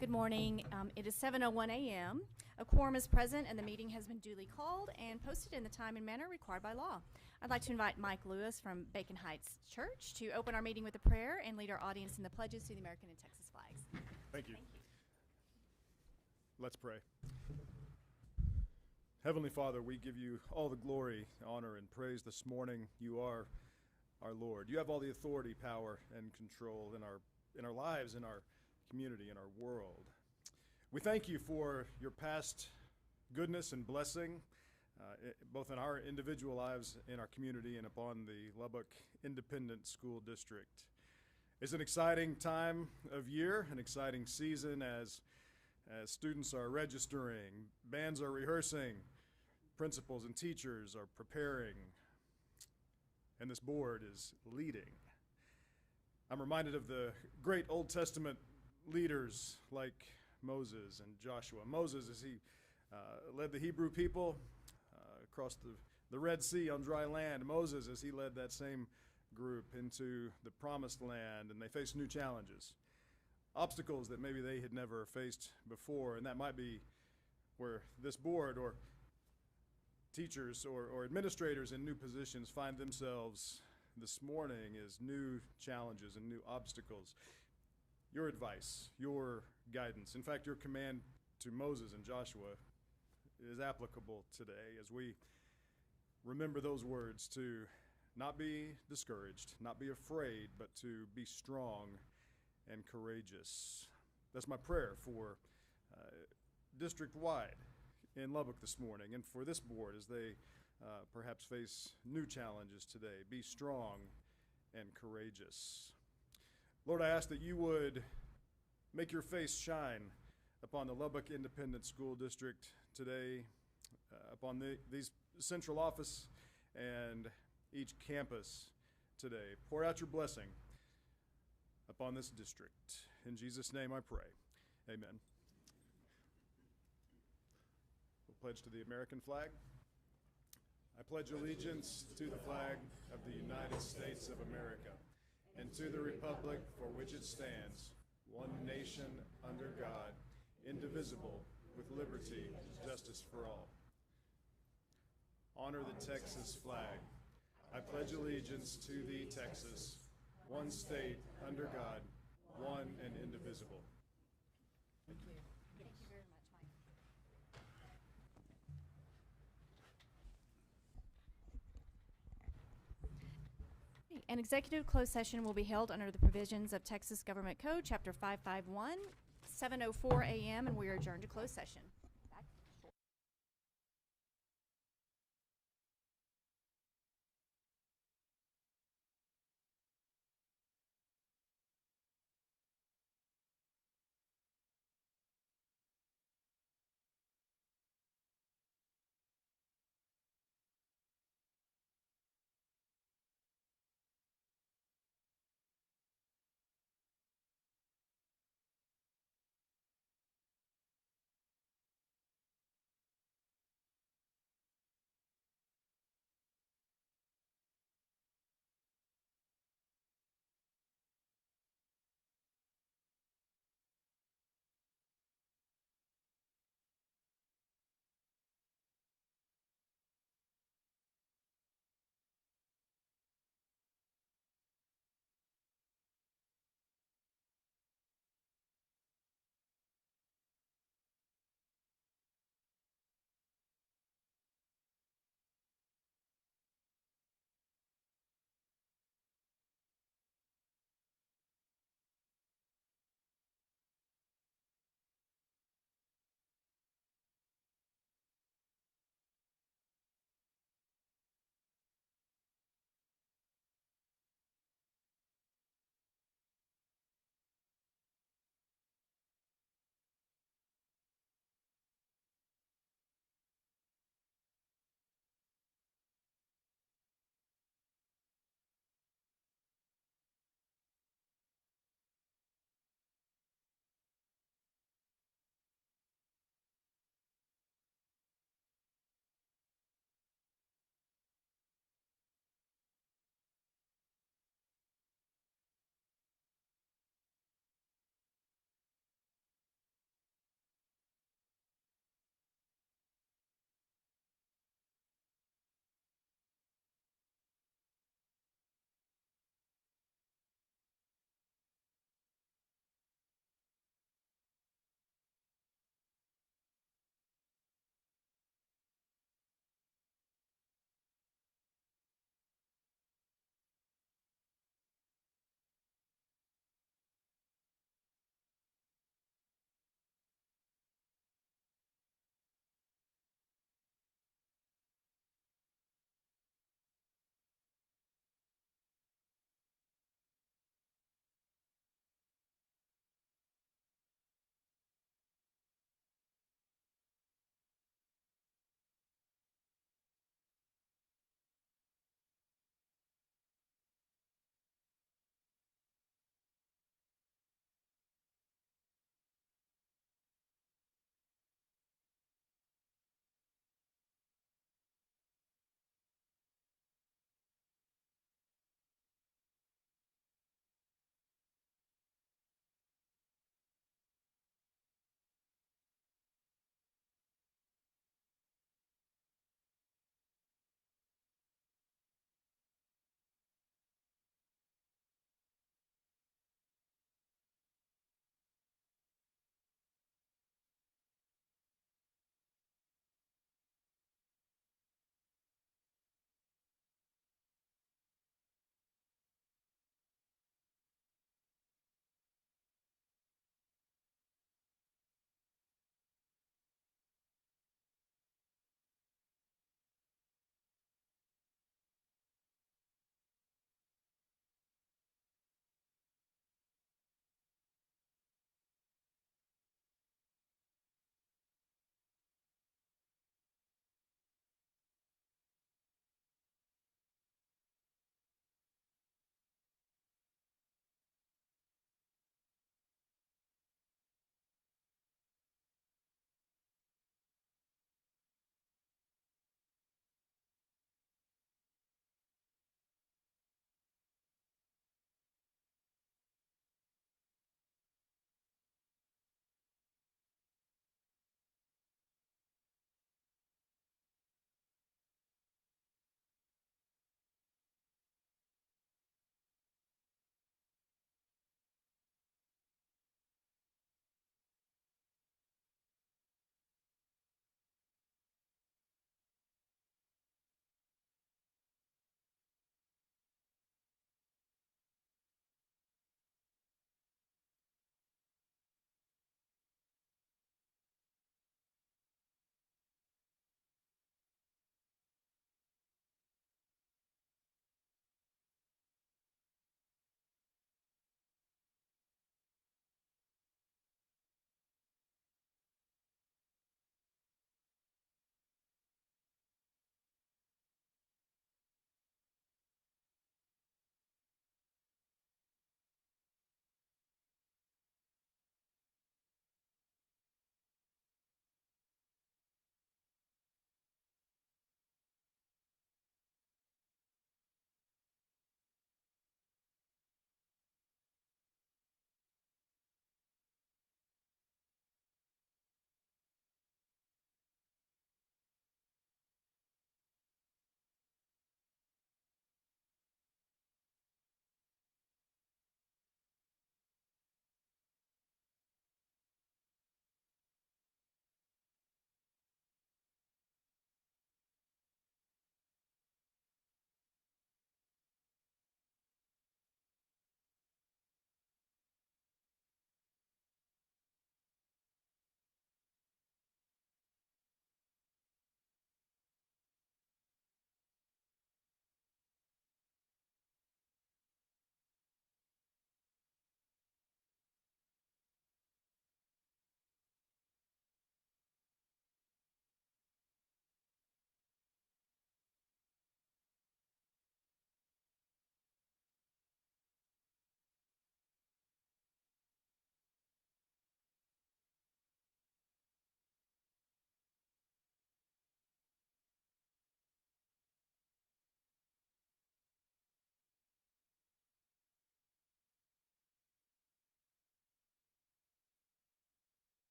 Good morning. It is 7:01 a.m. A quorum is present and the meeting has been duly called and posted in the time and manner required by law. I'd like to invite Mike Lewis from Bacon Heights Church to open our meeting with a prayer and lead our audience in the pledges to the American and Texas flags. Thank you. Let's pray. Heavenly Father, we give you all the glory, honor, and praise this morning. You are our Lord. You have all the authority, power, and control in our lives, in our community, in our world. We thank you for your past goodness and blessing, both in our individual lives, in our community, and upon the Lubbock Independent School District. It's an exciting time of year, an exciting season as students are registering, bands are rehearsing, principals and teachers are preparing, and this board is leading. I'm reminded of the great Old Testament leaders like Moses and Joshua. Moses, as he led the Hebrew people across the Red Sea on dry land. Moses, as he led that same group into the Promised Land, and they faced new challenges, obstacles that maybe they had never faced before, and that might be where this board or teachers or administrators in new positions find themselves this morning, is new challenges and new obstacles. Your advice, your guidance, in fact, your command to Moses and Joshua is applicable today as we remember those words to not be discouraged, not be afraid, but to be strong and courageous. That's my prayer for district-wide in Lubbock this morning and for this board as they perhaps face new challenges today. Be strong and courageous. Lord, I ask that you would make your face shine upon the Lubbock Independent School District today, upon these central office and each campus today. Pour out your blessing upon this district. In Jesus' name I pray. Amen. We'll pledge to the American flag. I pledge allegiance to the flag of the United States of America and to the republic for which it stands, one nation under God, indivisible, with liberty and justice for all. Honor the Texas flag. I pledge allegiance to thee, Texas, one state under God, one and indivisible. Thank you. Thank you very much, Mike. An executive closed session will be held under the provisions of Texas Government Code, Chapter 551, 7:04 a.m., and we are adjourned to closed session.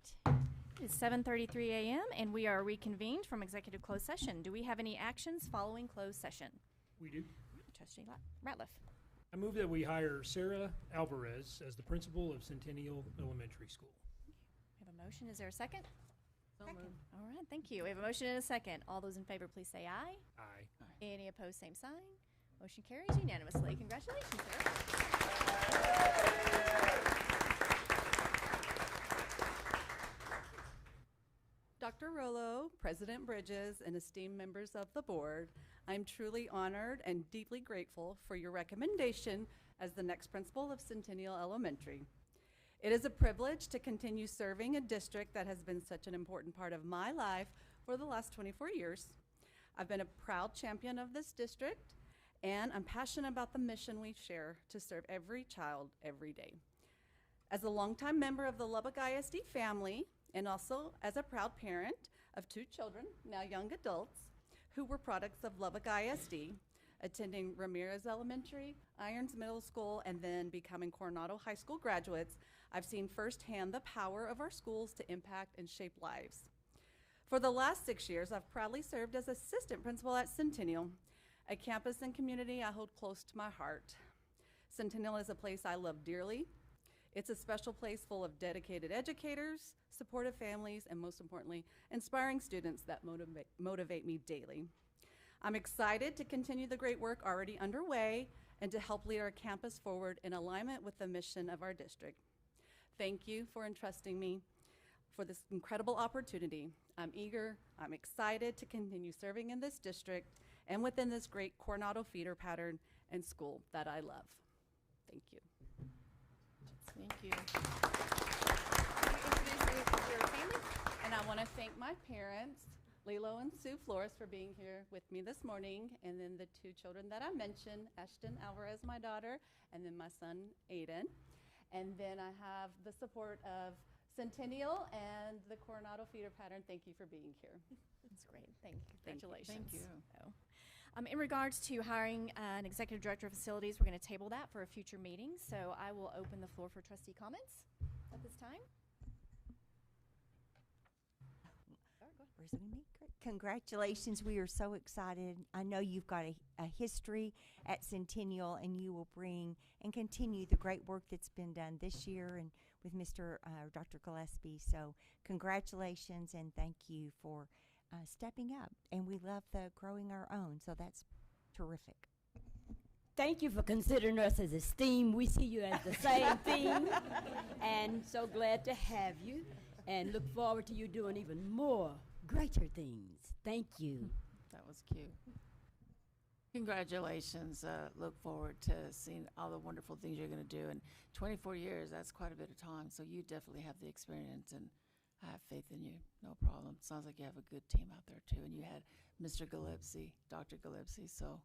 right. It's 7:33 a.m. and we are reconvened from executive closed session. Do we have any actions following closed session? We do. Trustee Ratliff. I move that we hire Sarah Alvarez as the principal of Centennial Elementary School. We have a motion. Is there a second? Second. All right, thank you. We have a motion and a second. All those in favor, please say aye. Aye. Any opposed, same sign. Motion carries unanimously. Congratulations, Sarah. Dr. Rollo, President Bridges, and esteemed members of the board, I'm truly honored and deeply grateful for your recommendation as the next principal of Centennial Elementary. It is a privilege to continue serving a district that has been such an important part of my life for the last 24 years. I've been a proud champion of this district, and I'm passionate about the mission we share to serve every child every day. As a longtime member of the Lubbock ISD family, and also as a proud parent of 2 children, now young adults, who were products of Lubbock ISD, attending Ramirez Elementary, Irons Middle School, and then becoming Coronado High School graduates, I've seen firsthand the power of our schools to impact and shape lives. For the last 6 years, I've proudly served as assistant principal at Centennial, a campus and community I hold close to my heart. Centennial is a place I love dearly. It's a special place full of dedicated educators, supportive families, and most importantly, inspiring students that motivate me daily. I'm excited to continue the great work already underway and to help lead our campus forward in alignment with the mission of our district. Thank you for entrusting me for this incredible opportunity. I'm eager, I'm excited to continue serving in this district and within this great Coronado feeder pattern and school that I love. Thank you. Thank you. Introduce your family, and I want to thank my parents, Lilo and Sue Flores, for being here with me this morning, and then the 2 children that I mentioned, Ashton Alvarez, my daughter, and then my son, Aiden. And then I have the support of Centennial and the Coronado feeder pattern. Thank you for being here. That's great. Thank you. Thank you. Congratulations. Thank you. So, in regards to hiring an executive director of facilities, we're going to table that for a future meeting. So I will open the floor for trustee comments at this time. President me. Congratulations. We are so excited. I know you've got a history at Centennial, and you will bring and continue the great work that's been done this year and with Dr. Gillespie. So congratulations, and thank you for stepping up. And we love the growing our own, so that's terrific. Thank you for considering us as esteemed. We see you as the same thing, and so glad to have you, and look forward to you doing even more greater things. Thank you. That was cute. Congratulations. Look forward to seeing all the wonderful things you're going to do. And 24 years, that's quite a bit of time. So you definitely have the experience, and I have faith in you. No problem. Sounds like you have a good team out there, too. And you had Mr. Gillespie, Dr. Gillespie. So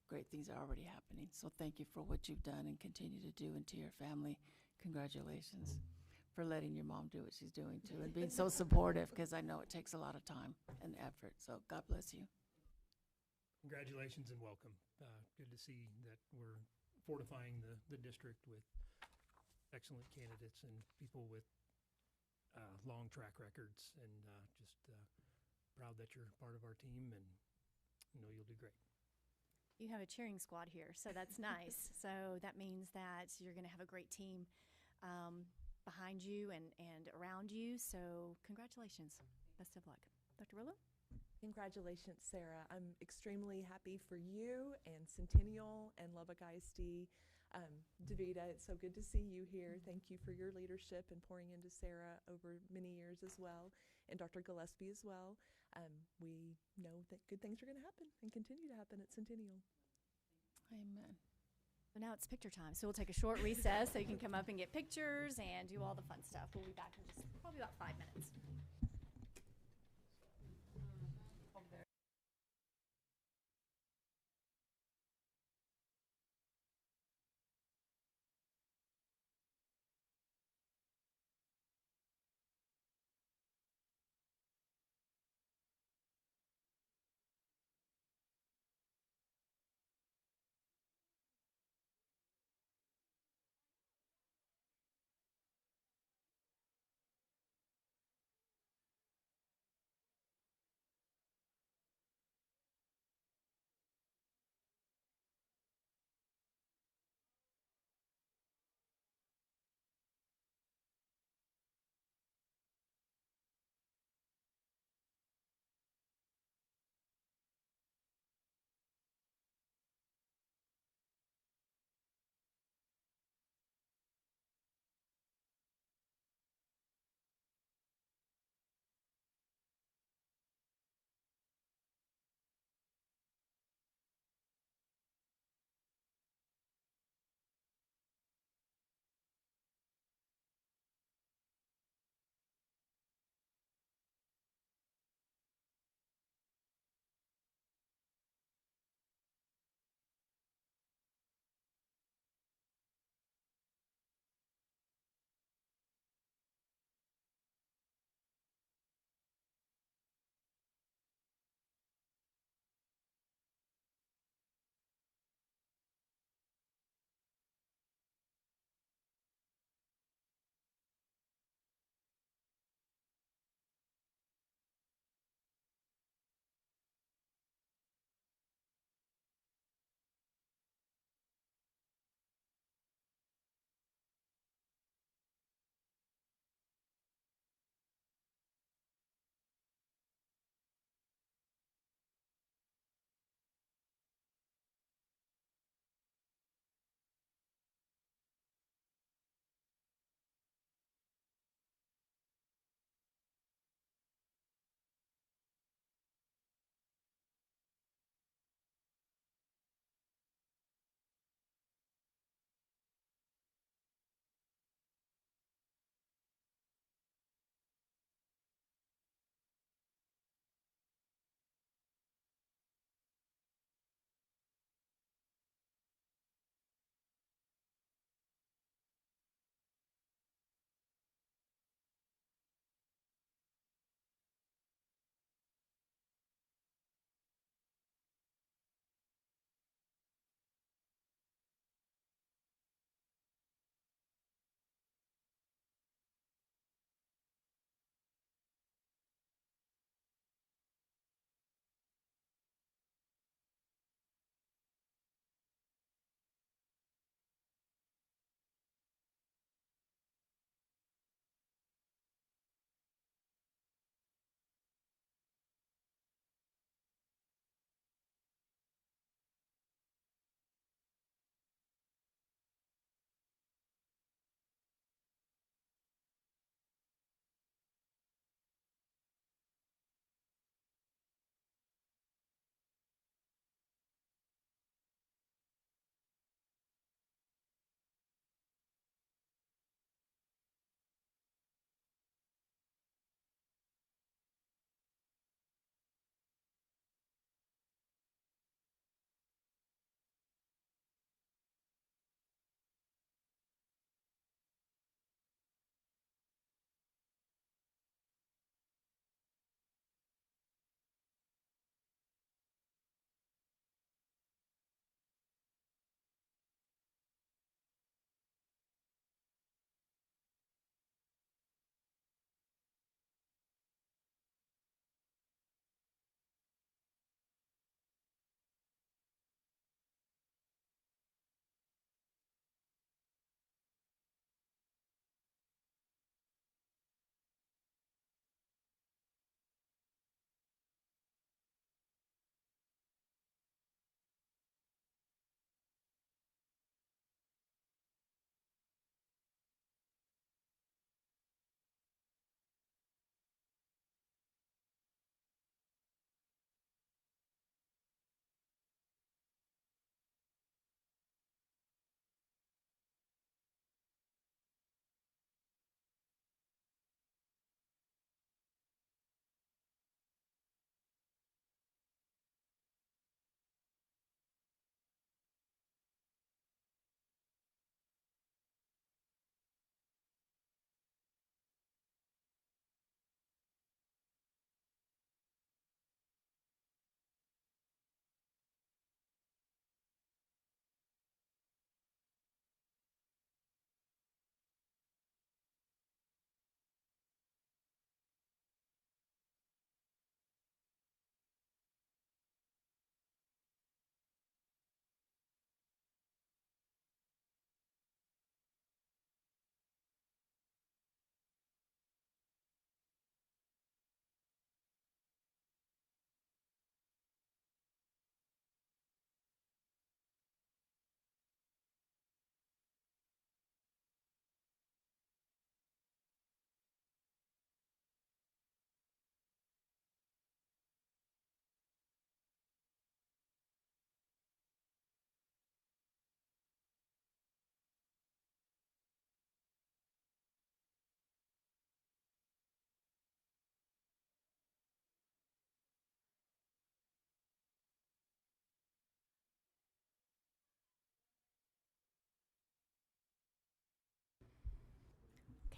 great things are already happening. So thank you for what you've done and continue to do, and to your family, congratulations for letting your mom do what she's doing too, and being so supportive, because I know it takes a lot of time and effort. So God bless you. Congratulations and welcome. Good to see that we're fortifying the district with excellent candidates and people with long track records, and just proud that you're part of our team, and know you'll do great. You have a cheering squad here, so that's nice. So that means that you're going to have a great team behind you and around you. So congratulations. Best of luck. Dr. Rillo? Congratulations, Sarah. I'm extremely happy for you and Centennial and Lubbock ISD. Davida, it's so good to see you here. Thank you for your leadership and pouring into Sarah over many years as well, and Dr. Gillespie as well. We know that good things are going to happen and continue to happen at Centennial. Amen. So now it's picture time. So we'll take a short recess so you can come up and get pictures and do all the fun stuff. We'll be back in just probably about 5 minutes.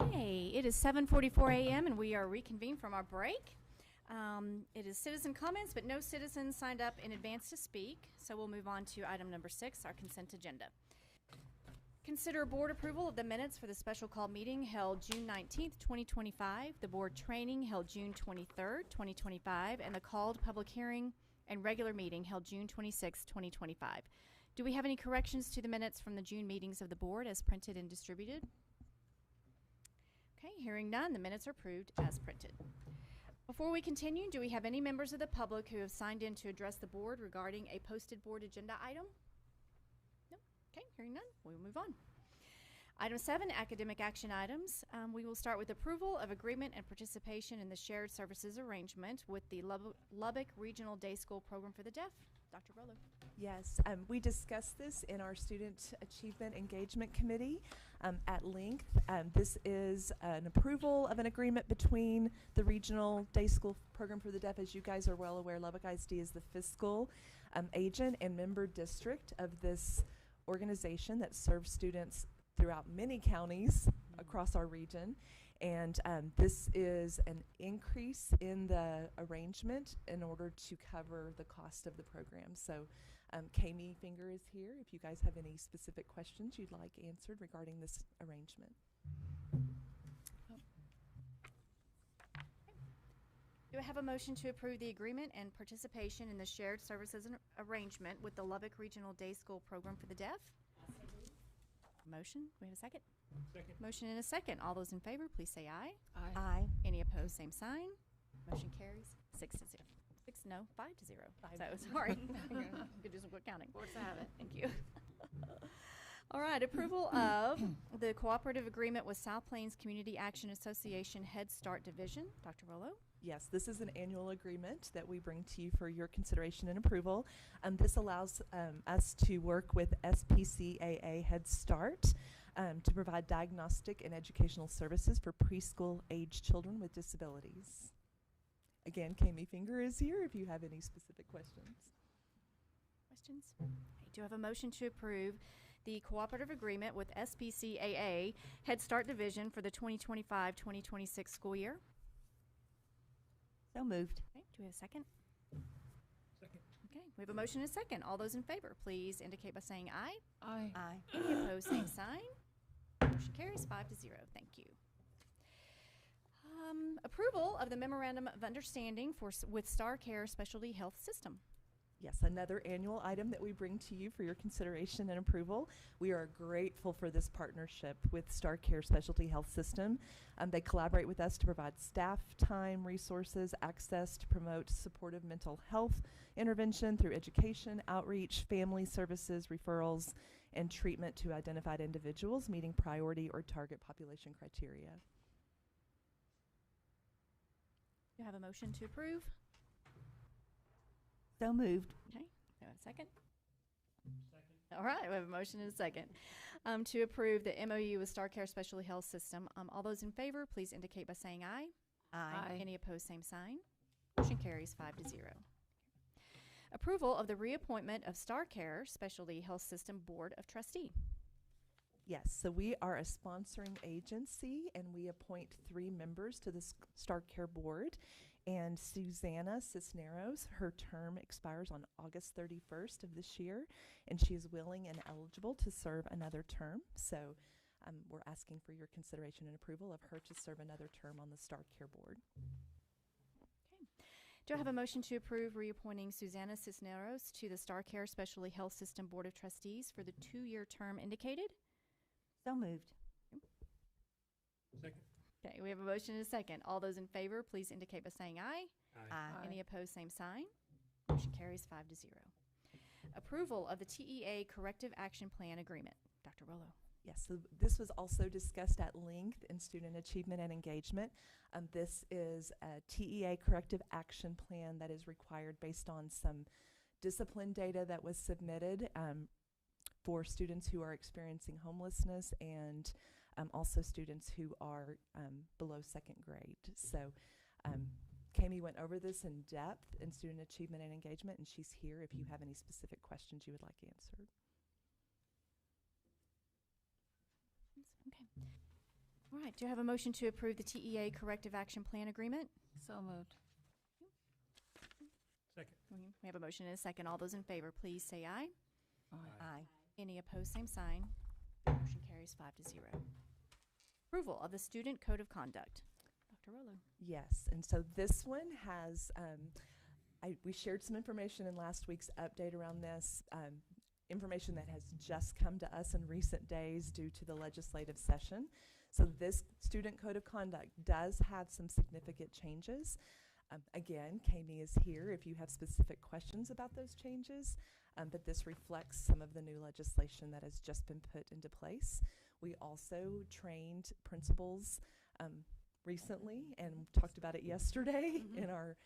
Okay, it is 7:44 a.m. and we are reconvened from our break. It is citizen comments, but no citizens signed up in advance to speak, so we'll move on to item number 6, our consent agenda. Consider board approval of the minutes for the special call meeting held June 19th, 2025, the board training held June 23rd, 2025, and the called public hearing and regular meeting held June 26th, 2025. Do we have any corrections to the minutes from the June meetings of the board as printed and distributed? Okay, hearing none, the minutes are approved as printed. Before we continue, do we have any members of the public who have signed in to address the board regarding a posted board agenda item? No? Okay, hearing none, we will move on. Item 7, academic action items. We will start with approval of agreement and participation in the shared services arrangement with the Lubbock Regional Day School Program for the Deaf. Dr. Rollo. Yes, we discussed this in our Student Achievement Engagement Committee at length. This is an approval of an agreement between the Regional Day School Program for the Deaf. As you guys are well aware, Lubbock ISD is the fiscal agent and member district of this organization that serves students throughout many counties across our region. And this is an increase in the arrangement in order to cover the cost of the program. So Kami Finger is here if you guys have any specific questions you'd like answered regarding this arrangement. Do I have a motion to approve the agreement and participation in the shared services arrangement with the Lubbock Regional Day School Program for the Deaf? Motion. We have a second? Second. Motion and a second. All those in favor, please say aye. Aye. Aye. Any opposed, same sign. Motion carries 5-0. So sorry. Could do some quick counting. Boards have it. Thank you. All right, approval of the cooperative agreement with South Plains Community Action Association Head Start Division. Dr. Rollo. Yes, this is an annual agreement that we bring to you for your consideration and approval. This allows us to work with SPCAA Head Start to provide diagnostic and educational services for preschool-age children with disabilities. Again, Kami Finger is here if you have any specific questions. Questions? Okay, do I have a motion to approve the cooperative agreement with SPCAA Head Start Division for the 2025-2026 school year? So moved. Okay, do we have a second? Second. Okay, we have a motion and a second. All those in favor, please indicate by saying aye. Aye. Aye. Any opposed, same sign. Motion carries 5-0. Thank you. Approval of the memorandum of understanding with Star Care Specialty Health System. Yes, another annual item that we bring to you for your consideration and approval. We are grateful for this partnership with Star Care Specialty Health System. They collaborate with us to provide staff time, resources, access to promote supportive mental health intervention through education, outreach, family services, referrals, and treatment to identified individuals meeting priority or target population criteria. Do you have a motion to approve? So moved. Okay, do I have a second? Second. All right, we have a motion and a second to approve the MOU with Star Care Specialty Health System. All those in favor, please indicate by saying aye. Aye. Any opposed, same sign. Motion carries 5-0. Approval of the reappointment of Star Care Specialty Health System Board of Trustee. Yes, so we are a sponsoring agency and we appoint 3 members to the Star Care Board. And Susanna Cisneros, her term expires on August 31st of this year, and she is willing and eligible to serve another term. So we're asking for your consideration and approval of her to serve another term on the Star Care Board. Okay. Do I have a motion to approve reappointing Susanna Cisneros to the Star Care Specialty Health System Board of Trustees for the 2-year term indicated? So moved. Second. Okay, we have a motion and a second. All those in favor, please indicate by saying aye. Aye. Any opposed, same sign. Motion carries 5-0. Approval of the TEA Corrective Action Plan Agreement. Dr. Rollo. Yes, so this was also discussed at length in Student Achievement and Engagement. This is a TEA Corrective Action Plan that is required based on some discipline data that was submitted for students who are experiencing homelessness and also students who are below 2nd grade. So Kami went over this in depth in Student Achievement and Engagement, and she's here if you have any specific questions you would like answered. Okay. All right, do I have a motion to approve the TEA Corrective Action Plan Agreement? So moved. Second. We have a motion and a second. All those in favor, please say aye. Aye. Any opposed, same sign. Motion carries 5-0. Approval of the Student Code of Conduct. Dr. Rollo. Yes, and so this one has, we shared some information in last week's update around this, information that has just come to us in recent days due to the legislative session. So this Student Code of Conduct does have some significant changes. Again, Kami is here if you have specific questions about those changes, but this reflects some of the new legislation that has just been put into place. We also trained principals recently and talked about it yesterday in our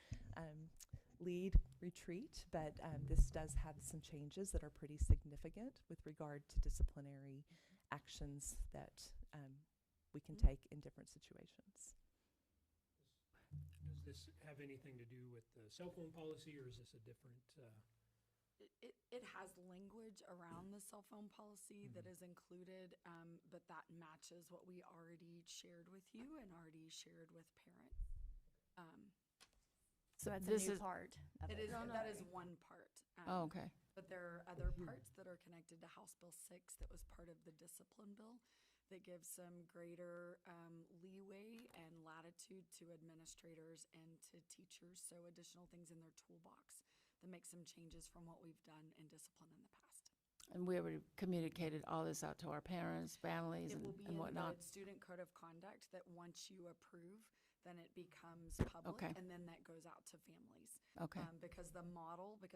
lead retreat, but this does have some changes that are pretty significant with regard to disciplinary actions that we can take in different situations. Does this have anything to do with the cell phone policy, or is this a different? It has language around the cell phone policy that is included, but that matches what we already shared with you and already shared with parents. So that's This a new is- part of It it. is, that is one part. Oh, okay. But there are other parts that are connected to House Bill 6 that was part of the discipline bill that gives some greater leeway and latitude to administrators and to teachers, so additional things in their toolbox that make some changes from what we've done in discipline in the past. And we already communicated all this out to our parents, families, It will be and in whatnot. the student code of conduct that once you approve, then it becomes public, Okay. and then that goes out to families. Okay. Because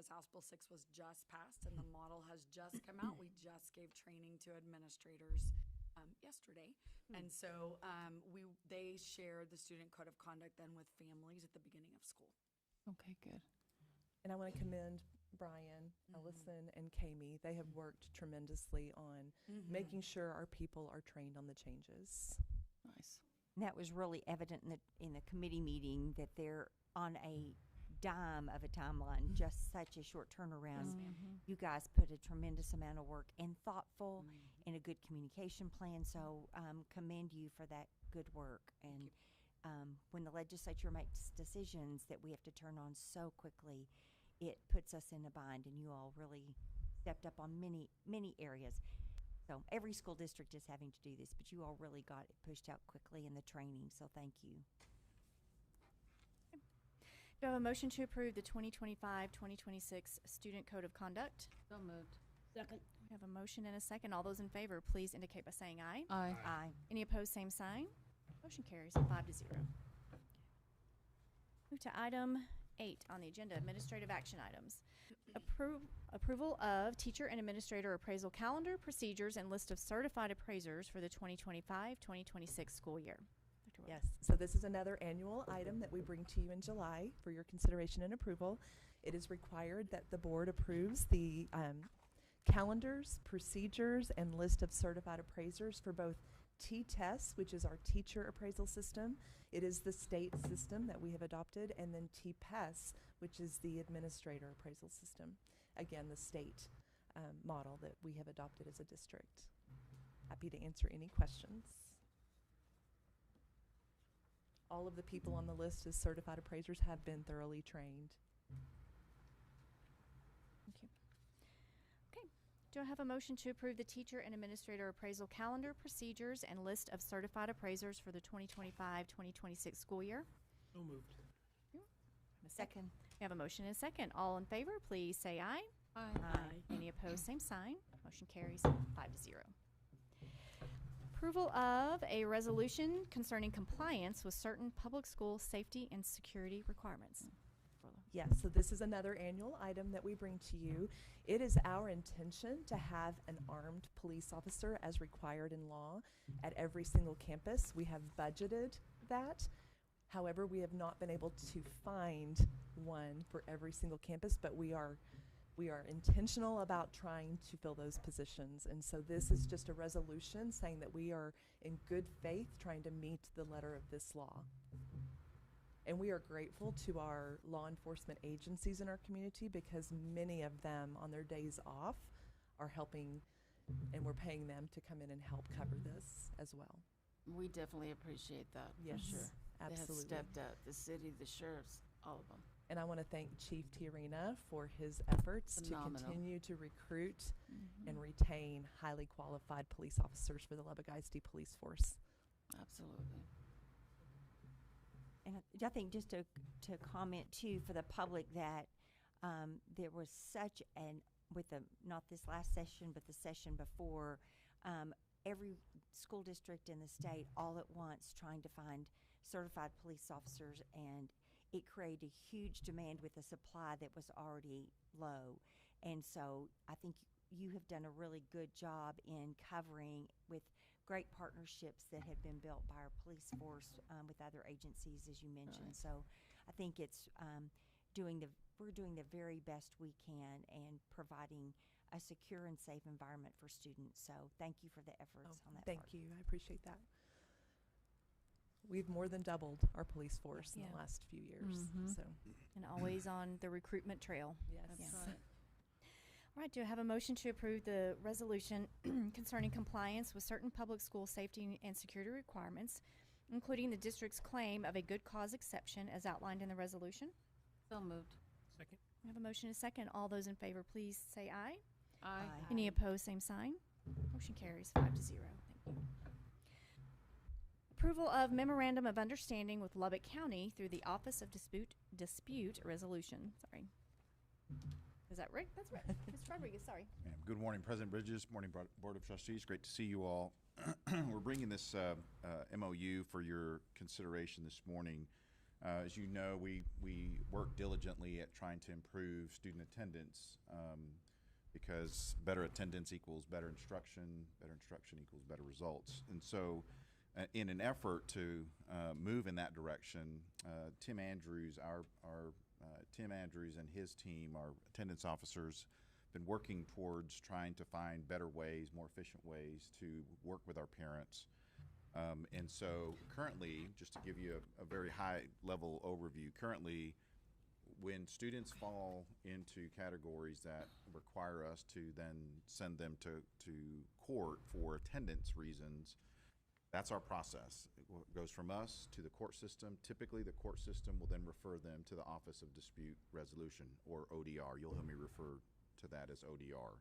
House Bill 6 was just passed and the model has just come out, we just gave training to administrators yesterday. And so they share the student code of conduct then with families at the beginning of school. Okay, good. And I want to commend Brian, Ellison, and Kami. They have worked tremendously on making sure our people are trained on the changes. Nice. And that was really evident in the committee meeting that they're on a dime of a timeline, just such a short turnaround. You guys put a tremendous amount of work and thoughtful and a good communication plan, so commend you for that good work. And when the legislature makes decisions that we have to turn on so quickly, it puts us in a bind, and you all really stepped up on many areas. So every school district is having to do this, but you all really got it pushed out quickly in the training, so thank you. Do I have a motion to approve the 2025-2026 Student Code of Conduct? So moved. Second. We have a motion and a second. All those in favor, please indicate by saying aye. Aye. Aye. Any opposed, same sign. Motion carries 5-0. Move to item 8 on the agenda, administrative action items. Approval of teacher and administrator appraisal calendar, procedures, and list of certified appraisers for the 2025-2026 school year. Dr. Willis. Yes, so this is another annual item that we bring to you in July for your consideration and approval. It is required that the board approves the calendars, procedures, and list of certified appraisers for both T-TESS, which is our teacher appraisal system. It is the state system that we have adopted, and then T-PES, which is the administrator appraisal system. Again, the state model that we have adopted as a district. Happy to answer any questions. All of the people on the list as certified appraisers have been thoroughly trained. Thank you. Okay. Do I have a motion to approve the teacher and administrator appraisal calendar, procedures, and list of certified appraisers for the 2025-2026 school year? So moved. Second. We have a motion and a second. All in favor, please say aye. Aye. Any opposed, same sign. Motion carries 5-0. Approval of a resolution concerning compliance with certain public school safety and security requirements. Yes, so this is another annual item that we bring to you. It is our intention to have an armed police officer as required in law at every single campus. We have budgeted that. However, we have not been able to find one for every single campus, but we are intentional about trying to fill those positions. And so this is just a resolution saying that we are in good faith trying to meet the letter of this law. And we are grateful to our law enforcement agencies in our community because many of them on their days off are helping, and we're paying them to come in and help cover this as well. We definitely appreciate that. For Yes, sure. absolutely. They have stepped up. The city, the sheriffs, all of them. And I want to thank Chief Tiarina for his efforts Phenomenal. to continue to recruit and retain highly qualified police officers for the Lubbock ISD Police Force. Absolutely. And I think just to comment too for the public that there was such an, with the, not this last session, but the session before, every school district in the state all at once trying to find certified police officers, and it created a huge demand with a supply that was already low. And so I think you have done a really good job in covering with great partnerships that have been built by our police force with other agencies, as you mentioned. Right. So I think it's we're doing the very best we can and providing a secure and safe environment for students. So thank you for the efforts on that Thank part. you. I appreciate that. We've more than doubled our police force in the Yeah. last few years. Mhm. So And always on the recruitment trail. yes. Yes. Right. All right, do I have a motion to approve the resolution concerning compliance with certain public school safety and security requirements, including the district's claim of a good cause exception as outlined in the resolution? So moved. Second. We have a motion and a second. All those in favor, please say aye. Aye. Aye. Any opposed, same sign. Motion carries 5-0. Thank you. Approval of memorandum of understanding with Lubbock County through the Office of Dispute Resolution. Sorry. Is that right? That's right. Mr. Rodriguez, sorry. Ma'am. Good morning, President Bridges. Morning, Board of Trustees. Great to see you all. We're bringing this MOU for your consideration this morning. As you know, we work diligently at trying to improve student attendance because better attendance equals better instruction equals better results. And so in an effort to move in that direction, Tim Andrews and his team, our attendance officers, been working towards trying to find better ways, more efficient ways to work with our parents. And so currently, just to give you a very high level overview, currently when students fall into categories that require us to then send them to court for attendance reasons, that's our process. It goes from us to the court system. Typically, the court system will then refer them to the Office of Dispute Resolution, or ODR. You'll hear me refer to that as ODR.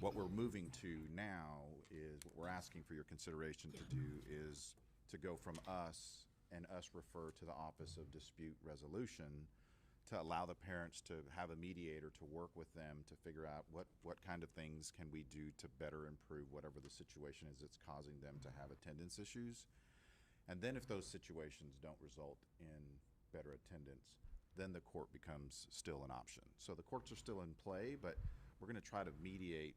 What we're moving to now is, what we're asking for your consideration to do is to go from us and us refer to the Office of Dispute Resolution to allow the parents to have a mediator to work with them to figure out what kind of things can we do to better improve whatever the situation is that's causing them to have attendance issues. And then if those situations don't result in better attendance, then the court becomes still an option. So the courts are still in play, but we're going to try to mediate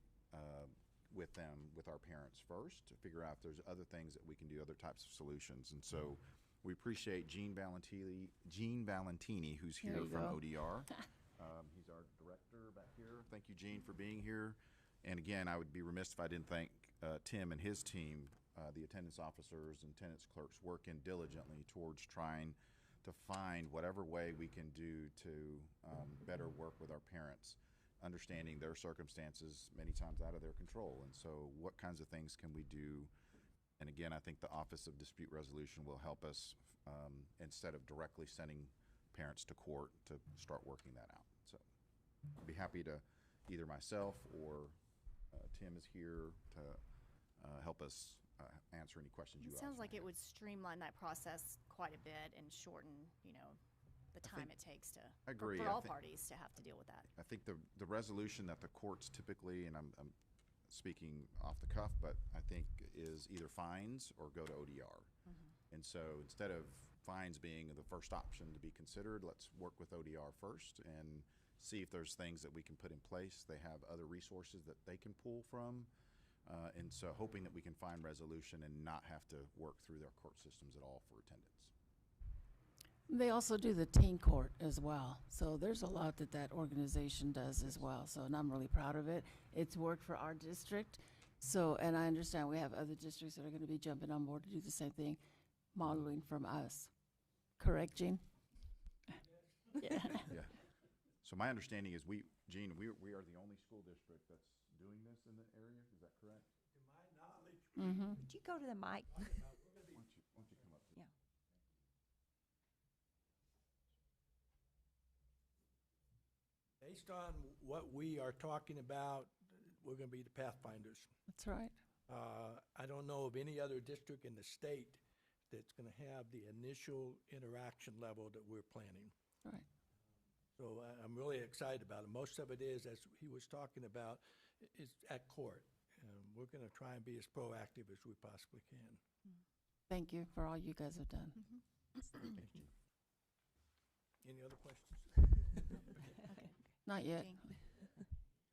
with them, with our parents first, to figure out if there's other things that we can do, other types of solutions. And so we appreciate Gene Valentini, who's There here you from go. ODR. He's our director back here. Thank you, Gene, for being here. And again, I would be remiss if I didn't thank Tim and his team, the attendance officers and attendance clerks, working diligently towards trying to find whatever way we can do to better work with our parents, understanding their circumstances many times out of their control. And so what kinds of things can we do? And again, I think the Office of Dispute Resolution will help us instead of directly sending parents to court to start working that out. So I'd be happy to, either myself or Tim is here to help us answer any questions you It guys sounds like may it have. would streamline that process quite a bit and shorten, the time it takes to, I agree. for I all think- parties to have to deal with that. I think the resolution that the courts typically, and I'm speaking off the cuff, but I think is either fines or go to ODR. And so instead of fines being the first option to be considered, let's work with ODR first and see if there's things that we can put in place. They have other resources that they can pull from. And so hoping that we can find resolution and not have to work through their court systems at all for attendance. They also do the teen court as well. So there's a lot that organization does as well. So, and I'm really proud of it. It's worked for our district. So, and I understand we have other districts that are going to be jumping on board to do the same thing, modeling from us. Correct, Gene? Yeah. Yeah. So my understanding is Gene, we are the only school district that's doing this in the area. Is that correct? Mm-hmm. Would you go to the mic? Based on what we are talking about, we're going to be the pathfinders. That's right. I don't know of any other district in the state that's going to have the initial interaction level that we're planning. Right. So I'm really excited about it. Most of it is, as he was talking about, is at court. We're going to try and be as proactive as we possibly can. Thank you for all you guys have done. Thank you. Any other questions? Not yet.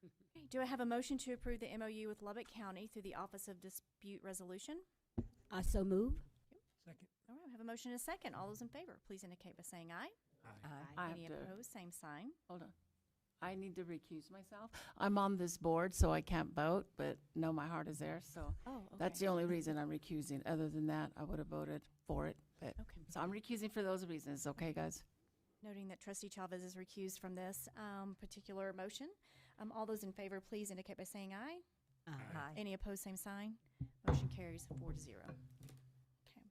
Okay, do I have a motion to approve the MOU with Lubbock County through the Office of Dispute Resolution? I so move. Second. All right, we have a motion and a second. All those in favor, please indicate by saying aye. I Any have to- opposed, same sign. Hold on. I need to recuse myself. I'm on this board, so I can't vote, but no, my heart is there, so Oh, okay. that's the only reason I'm recusing. Other than that, I would have voted for it, but, Okay. so I'm recusing for those reasons, okay, guys? Noting that Trustee Chavez is recused from this particular motion. All those in favor, please indicate by saying aye. Aye. Any opposed, same sign. Motion carries 4-0. Okay.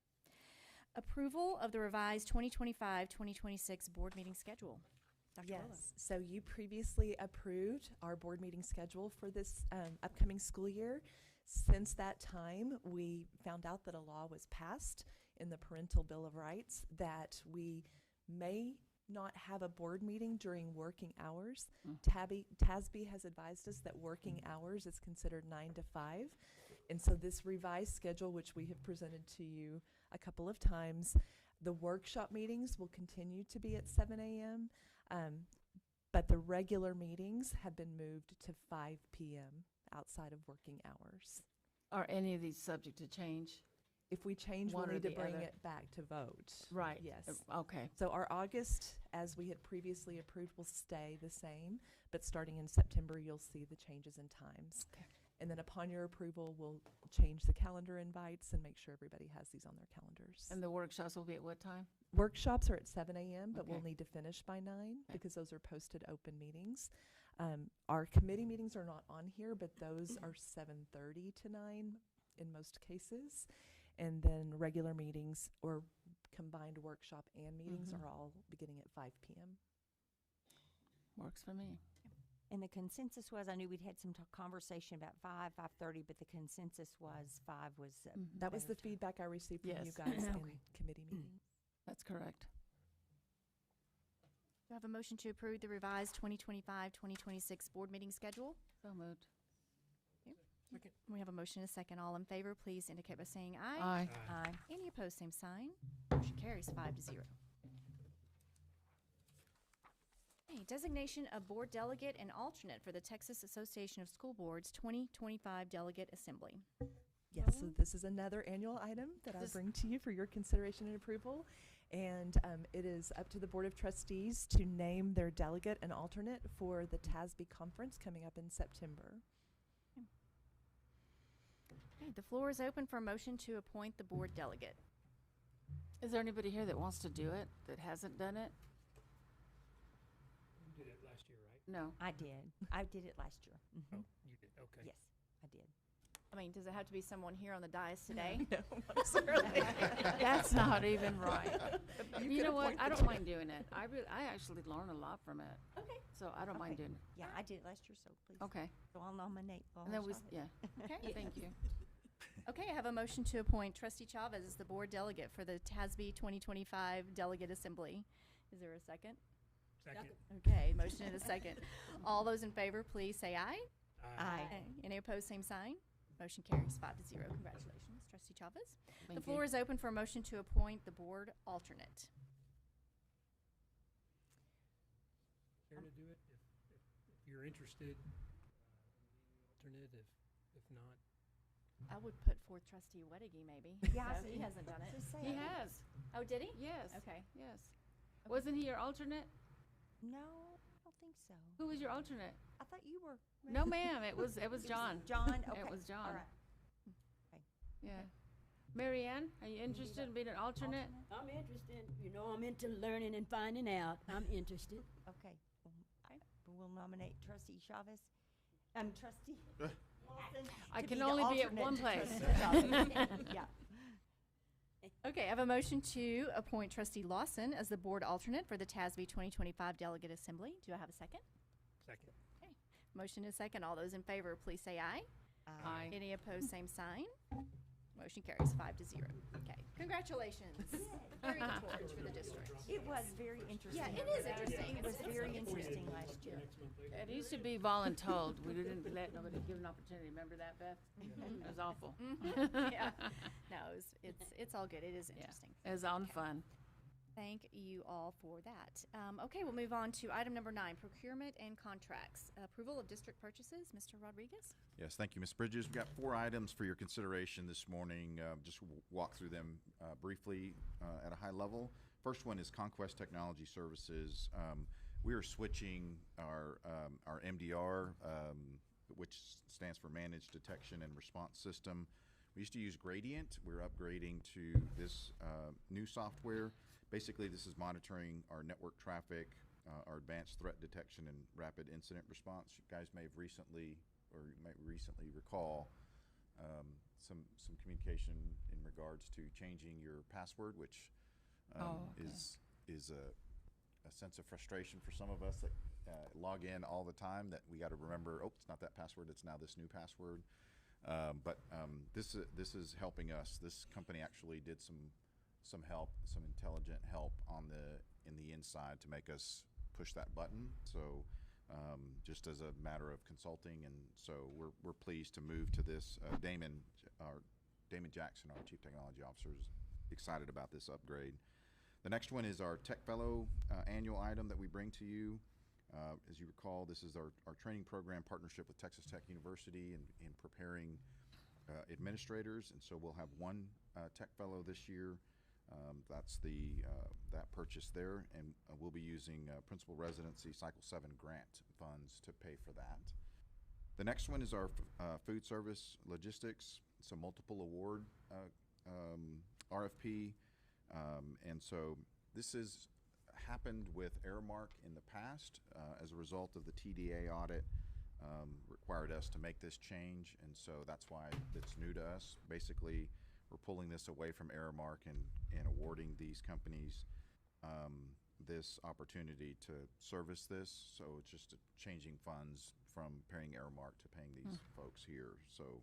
Approval of the revised 2025-2026 board meeting schedule. Dr. Willow. Yes, so you previously approved our board meeting schedule for this upcoming school year. Since that time, we found out that a law was passed in the Parental Bill of Rights that we may not have a board meeting during working hours. TASB has advised us that working hours is considered 9 to 5. And so this revised schedule, which we have presented to you a couple of times, the workshop meetings will continue to be at 7 a.m., but the regular meetings have been moved to 5 p.m. outside of working hours. Are any of these subject to change? If we change, we'll One or need to the bring other. it back to vote. Right. Yes. Okay. So our August, as we had previously approved, will stay the same, but starting in September, you'll see the changes in times. Okay. And then upon your approval, we'll change the calendar invites and make sure everybody has these on their calendars. And the workshops will be at what time? Workshops are at 7 a.m., but we'll Okay. need to finish by 9 Okay. because those are posted open meetings. Our committee meetings are not on here, but those are 7:30 to 9 in most cases. And then regular meetings or combined workshop and meetings Mhm. are all beginning at 5 p.m. Works for me. And the consensus was, I knew we'd had some conversation about 5:30, but the consensus was 5 was. That was better the time. feedback I received from you Yes. guys in Okay. committee meetings. That's correct. Do I have a motion to approve the revised 2025-2026 board meeting schedule? So moved. Second. We have a motion and a second. All in favor, please indicate by saying aye. Aye. Aye. Any opposed, same sign. Motion carries 5-0. Okay, designation of board delegate and alternate for the Texas Association of School Boards 2025 Delegate Assembly. Yes, so this is another annual item that I This- bring to you for your consideration and approval. And it is up to the Board of Trustees to name their delegate and alternate for the TASB conference coming up in September. Okay, the floor is open for a motion to appoint the board delegate. Is there anybody here that wants to do it, that hasn't done it? You did it last year, right? No. I did. I did it last year. Oh, Mhm. you did, okay. Yes, I did. I mean, does it have to be someone here on the dais today? No, not necessarily. That's not even right. You You could know what? appoint I the don't mind doing it. I actually learn a lot from it. Okay. So I don't mind Okay. doing it. Yeah, I did it last year, so please. Okay. So I'll nominate. And then we, Chavez. yeah, Okay. thank you. Okay, I have a motion to appoint Trustee Chavez as the board delegate for the TASB 2025 Delegate Assembly. Is there a second? Second. Okay, motion and a second. All those in favor, please say aye. Aye. Any opposed, same sign. Motion carries 5-0. Congratulations, Trustee Chavez. The Thank floor you. is open for a motion to appoint the board alternate. Care to do it? If you're interested, alternate, if not. I would put forth Trustee Weddigy, maybe. Yeah, I So he see. hasn't done it. Just say He it. has. Oh, did he? Yes. Okay. Yes. Wasn't he your alternate? No, I don't think so. Who was your alternate? I thought you were. No, ma'am. It was John. John, okay. It was John. All right. Yeah. Mary Ann, are you interested in being an alternate? I'm interested. You know, I'm into learning and finding out. I'm interested. Okay. We'll nominate Trustee Chavez. Trustee. Lawson I to can the only be at alternate one to place. Trustee Chavez. Yeah. Okay, I have a motion to appoint Trustee Lawson as the board alternate for the TASB 2025 Delegate Assembly. Do I have a second? Second. Okay. Motion is second. All those in favor, please say aye. Aye. Any opposed, same sign. Motion carries 5-0. Okay. Congratulations. Carry the torch for the district. It was very interesting. Yeah, it is interesting. It was It's very interesting. interesting last year. It used to be voluntold. We didn't let nobody give an opportunity. Remember that, Beth? It was awful. Yeah. No, it's all good. It is Yeah. interesting. It was on Okay. fun. Thank you all for that. Okay, we'll move on to item number 9, procurement and contracts. Approval of district purchases. Mr. Rodriguez? Yes, thank you, Ms. Bridges. We've got 4 items for your consideration this morning. Just walk through them briefly at a high level. First one is Conquest Technology Services. We are switching our MDR, which stands for Managed Detection and Response System. We used to use Gradient. We're upgrading to this new software. Basically, this is monitoring our network traffic, our advanced threat detection and rapid incident response. You guys may have recently recall some communication in regards to changing your password, which is a sense of frustration for some of us that log in all the time, that we got to remember, oh, it's not that password, it's now this new password. But this is helping us. This company actually did some help, some intelligent help in the inside to make us push that button. So just as a matter of consulting, and so we're pleased to move to this. Damon Jackson, our Chief Technology Officer, is excited about this upgrade. The next one is our Tech Fellow annual item that we bring to you. As you recall, this is our training program partnership with Texas Tech University in preparing administrators, and so we'll have 1 Tech Fellow this year. That's that purchase there, and we'll be using Principal Residency Cycle 7 grant funds to pay for that. The next one is our food service logistics. It's a multiple award RFP, and so this has happened with Aramark in the past as a result of the TDA audit. Required us to make this change, and so that's why it's new to us. Basically, we're pulling this away from Aramark and awarding these companies this opportunity to service this. So it's just changing funds from paying Aramark to paying these folks here. So,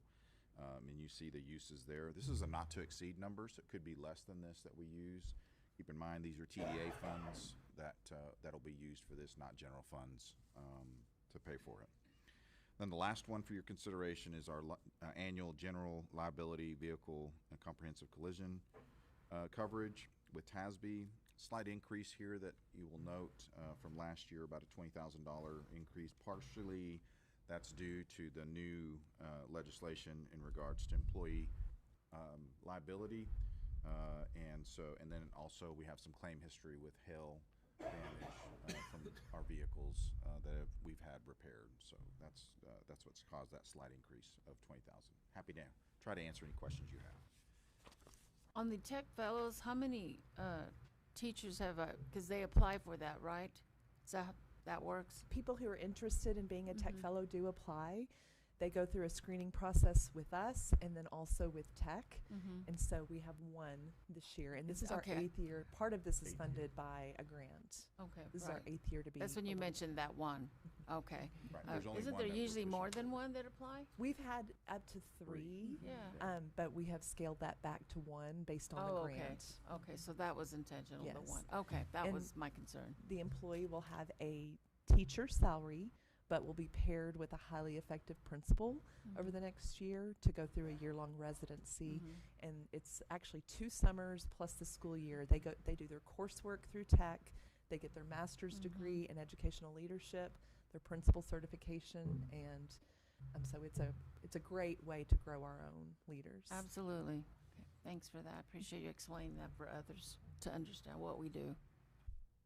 and you see the uses there. This is a not to exceed number, so it could be less than this that we use. Keep in mind, these are TDA funds that'll be used for this, not general funds to pay for it. Then the last one for your consideration is our annual general liability vehicle and comprehensive collision coverage with TASB. Slight increase here that you will note from last year, about a $20,000 increase. Partially, that's due to the new legislation in regards to employee liability. And then also we have some claim history with hail damage from our vehicles that we've had repaired. So that's what's caused that slight increase of $20,000. Happy to try to answer any questions you have. On the Tech Fellows, how many teachers have, because they apply for that, right? So that works? People who are interested in being a Tech Fellow do apply. They go through a screening process with us and then also with Tech. And so we have 1 this year. And this is our Okay. 8th year. Part of this is funded by a grant. Okay, This is our right. 8th year to be. That's when you mentioned that 1. Okay. Right, there's only Isn't one there that we're usually pushing more for. than 1 that apply? We've had up to 3. Yeah. But we have scaled that back to 1 based on the okay. grant. Okay, so that was intentional, the Yes. 1. Okay, that And was my concern. The employee will have a teacher salary, but will be paired with a highly effective principal over the next year to go through a year-long residency. And it's actually 2 summers plus the school year. They do their coursework through Tech. They get their master's degree in educational leadership, their principal certification, and so it's a great way to grow our own leaders. Absolutely. Okay, thanks for that. Appreciate you explaining that for others to understand what we do.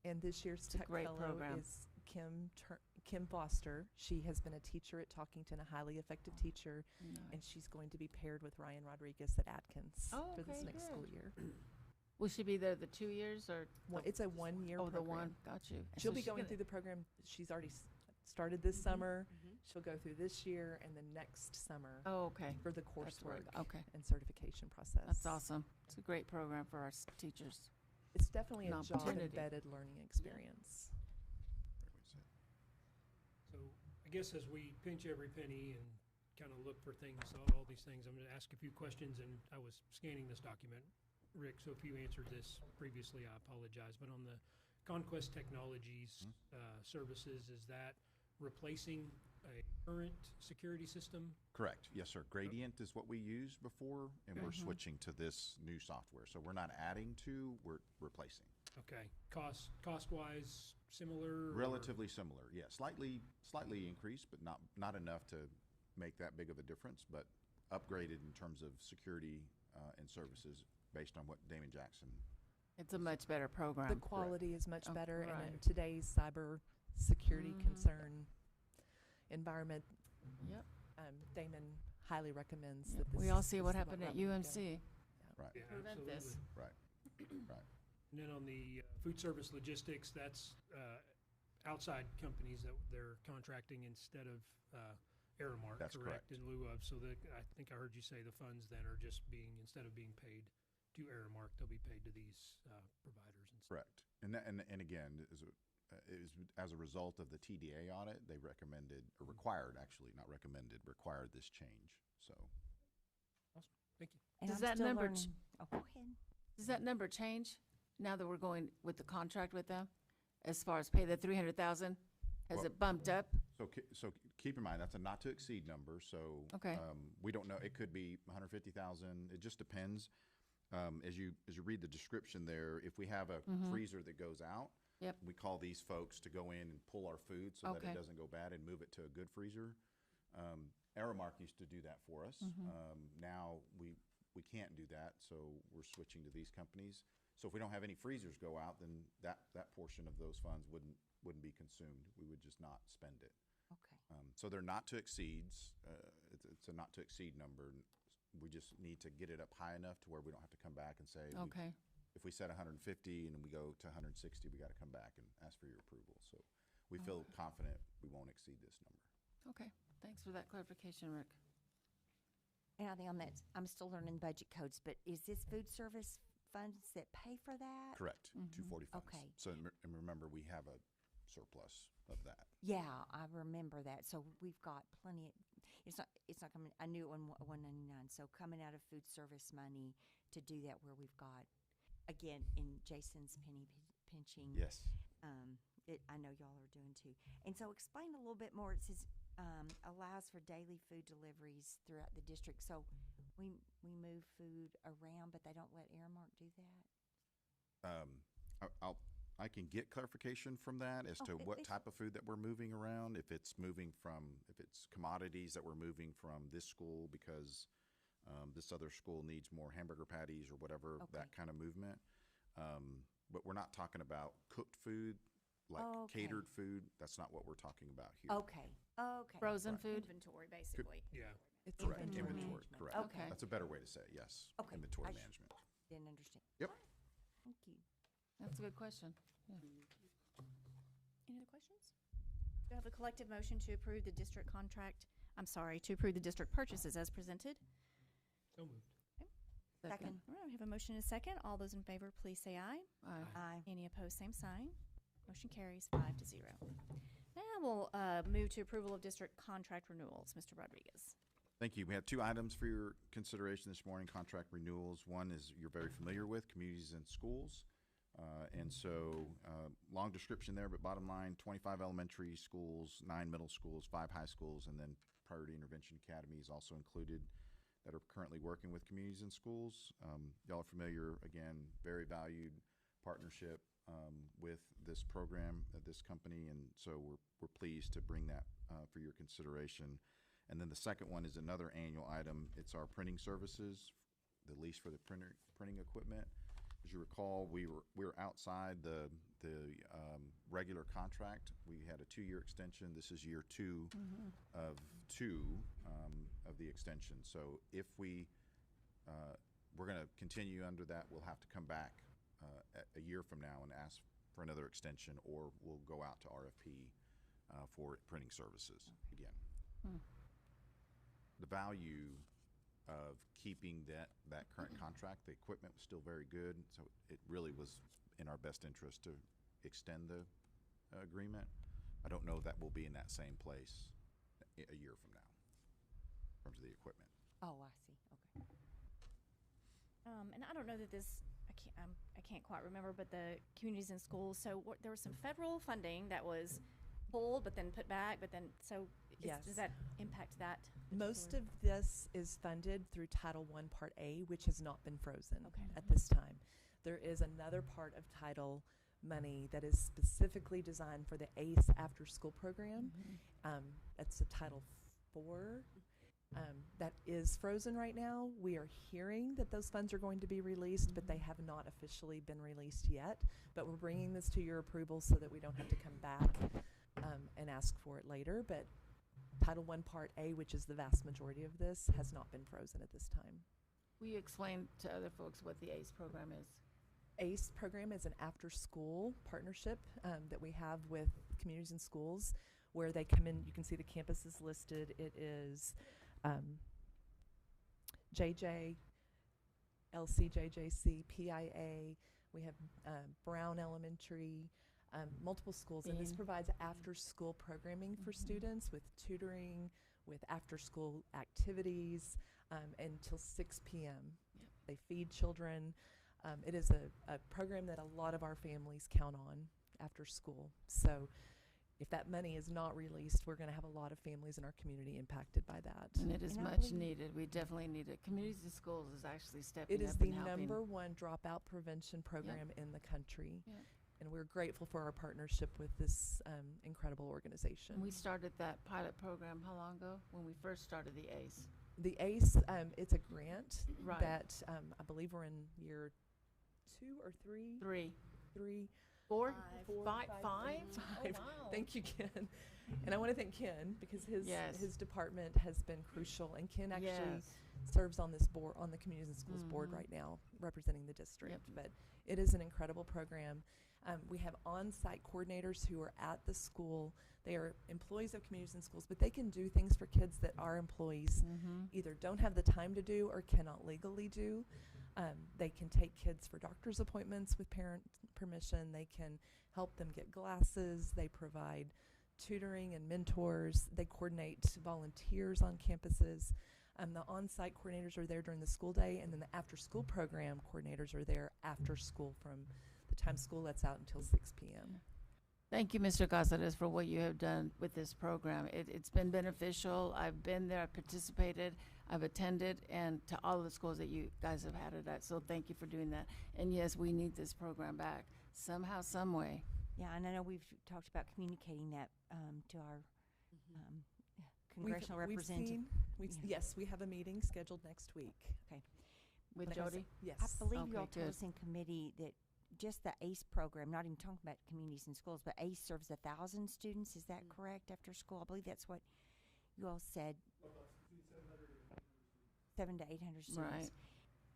And this year's It's a Tech great Fellow program. is Kim Foster. She has been a teacher at Talkington, a highly effective teacher, and she's going to be paired with Ryan Rodriguez at Atkins for this okay, next school good. year. Will she be there the 2 years or? It's a 1-year Oh, program. the 1, got you. And She'll so be she's going gonna- through the program. She's already started this summer. She'll go through this year and the next summer Oh, okay. for the That's where coursework okay. and certification process. That's awesome. It's a great program for our teachers. It's definitely An a opportunity. job-embedded learning experience. So I guess as we pinch every penny and kind of look for things, all these things, I'm going to ask a few questions, and I was scanning this document, Rick, so if you answered this previously, I apologize, but on the Conquest Technologies services, is that replacing a current security system? Correct. Yes, sir. Gradient is what we used before, and we're switching to this new software. So we're not adding to, we're replacing. Okay. Cost-wise, similar? or- Relatively similar, yeah. Slightly increased, but not enough to make that big of a difference, but upgraded in terms of security and services based on what Damon Jackson. It's a much better program. The quality is much Oh, better, and in right. today's cyber security concern environment, Yep. Damon highly recommends Yep. that this We all see this what is the happened route at we go. UMC. Right, Yeah, Prevent absolutely. this. right, right. And then on the food service logistics, that's outside companies that they're contracting instead of Aramark, That's correct. In lieu of, so that, I think I heard you say the funds then are just being, instead of being paid to Aramark, they'll be paid to these providers instead. Correct. And again, as a result of the TDA audit, they recommended, or required, actually, not recommended, required this change, so. Awesome, thank you. And Does I'm that still number learning. Oh, go ahead. Does that number change now that we're going with the contract with them? As far as pay the 300,000? Has Well- it bumped up? So keep in mind, that's a not to exceed number, so. Okay. We don't know, it could be 150,000, it just depends. As you read the description there, if we have a freezer that goes out. Yep. We call these folks to go in and pull our food so that Okay. it doesn't go bad and move it to a good freezer. Aramark used to do that for us. Now we can't do that, so we're switching to these companies. So if we don't have any freezers go out, then that portion of those funds wouldn't be consumed. We would just not spend it. Okay. So they're not to exceeds. It's a not to exceed number. We just need to get it up high enough to where we don't have to come back and say. Okay. If we set 150 and we go to 160, we got to come back and ask for your approval. So we feel confident we won't exceed this number. Okay. Thanks for that clarification, Rick. And I think on that, I'm still learning budget codes, but is this food service funds that pay for that? Correct. 240 funds. Okay. So and remember, we have a surplus of that. Yeah, I remember that. So we've got plenty. It's not coming. I knew it on 199. So coming out of food service money to do that, where we've got, again, in Jason's pinching. Yes. I know y'all are doing too. And so explain a little bit more. It says allows for daily food deliveries throughout the district. So we move food around, but they don't let Aramark do that. I can get clarification from that as to Okay, what if- type of food that we're moving around. If it's commodities that we're moving from this school because this other school needs more hamburger patties or whatever, that Okay. kind of movement. But we're not talking about cooked food, like Okay. catered food. That's not what we're talking about here. Okay. Okay. Frozen Right. food? Inventory, basically. Yeah. It's Correct. Inventory Inventory. management. Correct. Okay. That's a better way to say it. Yes. Okay. Inventory I sh- management. Didn't understand. Yep. Thank you. That's a good question. Yeah. Any other questions? Do I have a collective motion to approve the district to approve the district purchases as presented? So moved. Second. All right, we have a motion and a second. All those in favor, please say aye. Aye. Aye. Any opposed, same sign. Motion carries 5-0. Now we'll move to approval of district contract renewals. Mr. Rodriguez. Thank you. We have two items for your consideration this morning, contract renewals. One is you're very familiar with, communities and schools. Long description there, but bottom line, 25 elementary schools, 9 middle schools, 5 high schools, and then Priority Intervention Academy is also included that are currently working with communities and schools. Y'all are familiar, again, very valued partnership with this program, this company, and so we're pleased to bring that for your consideration. And then the second one is another annual item. It's our printing services, the lease for the printing equipment. As you recall, we were outside the regular contract. We had a 2-year extension. This is year 2 of 2 of the extension. So if we're going to continue under that, we'll have to come back a year from now and ask for another extension, or we'll go out to RFP for printing services again. The value of keeping that current contract, the equipment was still very good, so it really was in our best interest to extend the agreement. I don't know if that will be in that same place a year from now, in terms of the equipment. Oh, I see. Okay. And I don't know that this, I can't quite remember, but the communities and schools, so there was some federal funding that was pulled, but then put back, but then, Yes. does that impact that? Most particular- of this is funded through Title I Part A, which has not been frozen Okay. at this time. There is another part of title money that is specifically designed for the ACE after-school program. That's a Title IV. That is frozen right now. We are hearing that those funds are going to be released, but they have not officially been released yet. But we're bringing this to your approval so that we don't have to come back and ask for it later. But Title I Part A, which is the vast majority of this, has not been frozen at this time. Will you explain to other folks what the ACE program is? ACE program is an after-school partnership that we have with communities and schools where they come in. You can see the campuses listed. It is JJ, LCJJC, PIA. We have Brown Elementary, multiple schools. And this Bean. provides after-school programming for students with tutoring, with after-school activities until 6 p.m. They feed children. It is a program that a lot of our families count on after school. So if that money is not released, we're going to have a lot of families in our community impacted by that. And it is And I much believe- needed. We definitely need it. Communities and schools is actually stepping It is up the and helping. #1 dropout prevention program in the country. Yep. And we're grateful for our partnership with this incredible organization. And we started that pilot program how long ago? When we first started the ACE. The ACE, it's a grant Right. that I believe we're in year 2 or 3. 3. 4? Five. Five? Five. Oh, wow. Thank you, Ken. And I want to thank Ken because Yes. his department has been crucial. And Ken actually Yes. serves on this board, on the Communities and Schools board Mhm. right now, representing the district. Yep. But it is an incredible program. We have on-site coordinators who are at the school. They are employees of Communities and Schools, but they can do things for kids that our employees either don't have the time to do or cannot legally do. They can take kids for doctor's appointments with parent permission. They can help them get glasses. They provide tutoring and mentors. They coordinate volunteers on campuses. The on-site coordinators are there during the school day, and then the after-school program coordinators are there after school from the time school lets out until 6 p.m. Thank you, Mr. Cazares, for what you have done with this program. It's been beneficial. I've been there, I've participated, I've attended, and to all of the schools that you guys have had it at. So thank you for doing that. And yes, we need this program back somehow, some way. Yeah, and I know we've talked about communicating that to our congressional representative. Yes, we have a meeting scheduled next week. With Next- Jody? Yes. I believe you all Okay, told good. us in committee that just the ACE program, not even talking about communities and schools, but ACE serves 1,000 students. Is that correct after school? I believe that's what you all said. 700 to 800 students. Right.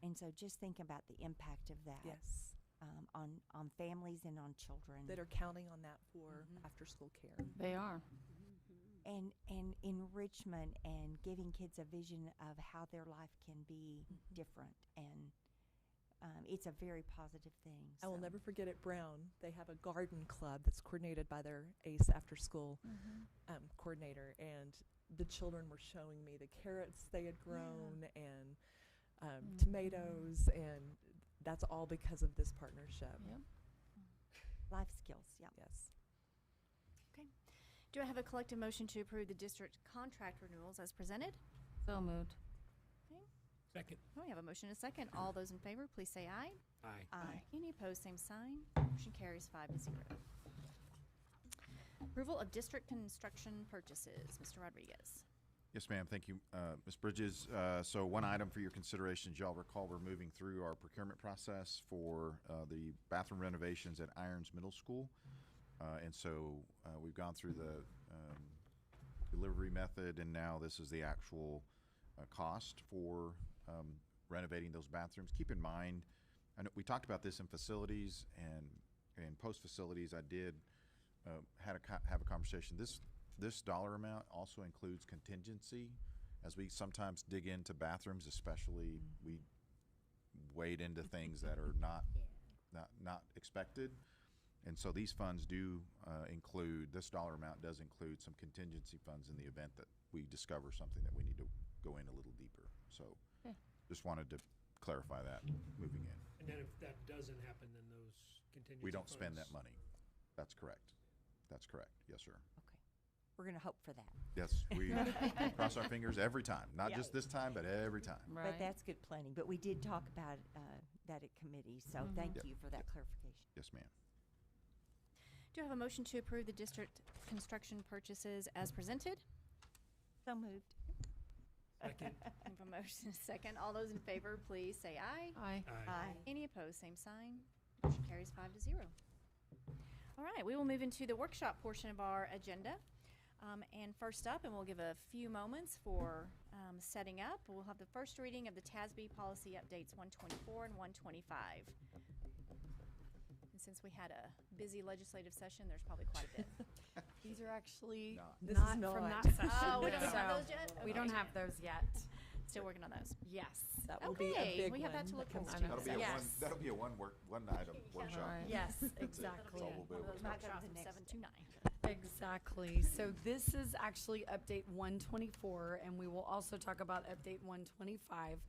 And so just thinking about the impact of that Yes. on families and on children. That are counting on that for after-school care. They are. And enrichment and giving kids a vision of how their life can be different. And it's a very positive thing. I will so. never forget at Brown, they have a garden club that's coordinated by their ACE after-school coordinator, and the children were showing me the carrots they had grown and tomatoes, and that's all because of this partnership. Yep. Life skills, yeah. Yes. Do I have a collective motion to approve the district contract renewals as presented? So moved. Second. Oh, we have a motion and a second. All those in favor, please say aye. Aye. Aye. Any opposed, same sign. Motion carries 5-0. Approval of district construction purchases. Mr. Rodriguez. Yes, ma'am. Thank you, Ms. Bridges. So one item for your consideration, as y'all recall, we're moving through our procurement process for the bathroom renovations at Irons Middle School. And so we've gone through the delivery method, and now this is the actual cost for renovating those bathrooms. Keep in mind, I know we talked about this in facilities and in post-facilities. I did have a conversation. This dollar amount also includes contingency. As we sometimes dig into bathrooms, especially, we wade into things that are not expected. And so these funds do include, this dollar amount does include some contingency funds in the event that we discover something that we need to go in a little deeper. So Yeah. just wanted to clarify that moving in. And then if that doesn't happen, then those contingency We don't spend that funds- money. That's correct. That's correct. Yes, sir. Okay. We're going to hope for that. Yes, we cross our fingers every time. Not Yeah. just this time, but every time. Right. But that's good planning. But we did talk about that at committee, so thank Yep. you for that clarification. Yes, ma'am. Do I have a motion to approve the district construction purchases as presented? So moved. Second. I have a motion and a second. All those in favor, please say aye. Aye. Aye. Any opposed, same sign. Motion carries 5-0. All right, we will move into the workshop portion of our agenda. And first up, and we'll give a few moments for setting up, we'll have the first reading of the TASB policy updates 124 and 125. And since we had a busy legislative session, there's probably quite a bit. These are actually This not is from not. that session. Oh, we don't have so those yet? We don't Okay. have those yet. Still working on those. Yes. That will be a Okay, big we have that one to look comes forward to to. That'll be a Yes. that'll be a one item workshop. Right. Yes, That's it. exactly. That's all we'll be able to Those do. workshops from 7 to 9. Exactly. So this is actually update 124, and we will also talk about update 125.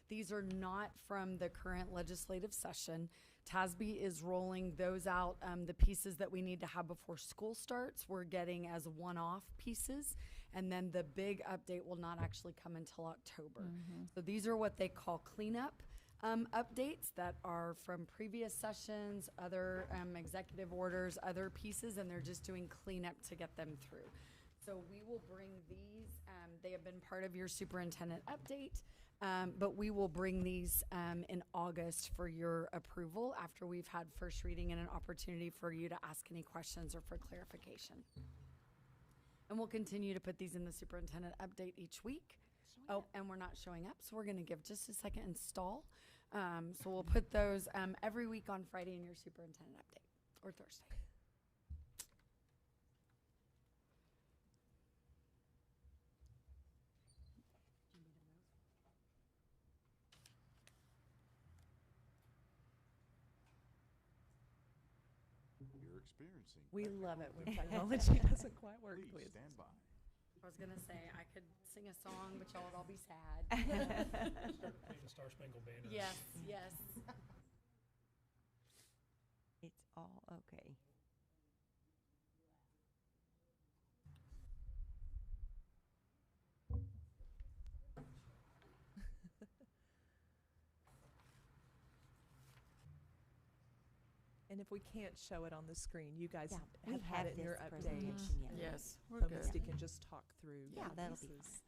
These are not from the current legislative session. TASB is rolling those out, the pieces that we need to have before school starts, we're getting as one-off pieces. And then the big update will not actually come until October. So these are what they call cleanup updates that are from previous sessions, other executive orders, other pieces, and they're just doing cleanup to get them through. So we will bring these, they have been part of your superintendent update, but we will bring these in August for your approval after we've had first reading and an opportunity for you to ask any questions or for clarification. And we'll continue to put these in the superintendent update each week. Oh, and we're not showing up, so we're gonna give just a second and stall. So we'll put those every week on Friday in your superintendent update, or Thursday. You're experiencing. We love it when technology doesn't quite work. the way Please it's stand by. I was gonna say, I could sing a song, but y'all would all be sad. Playing the Star Spangled Banner. Yes, yes. It's all okay. And if we can't show it on the screen, you guys Yeah, we have had it in this your update. presentation, yeah. Yes, we're So good. Misty can just talk through. Yeah, the that'll be pieces.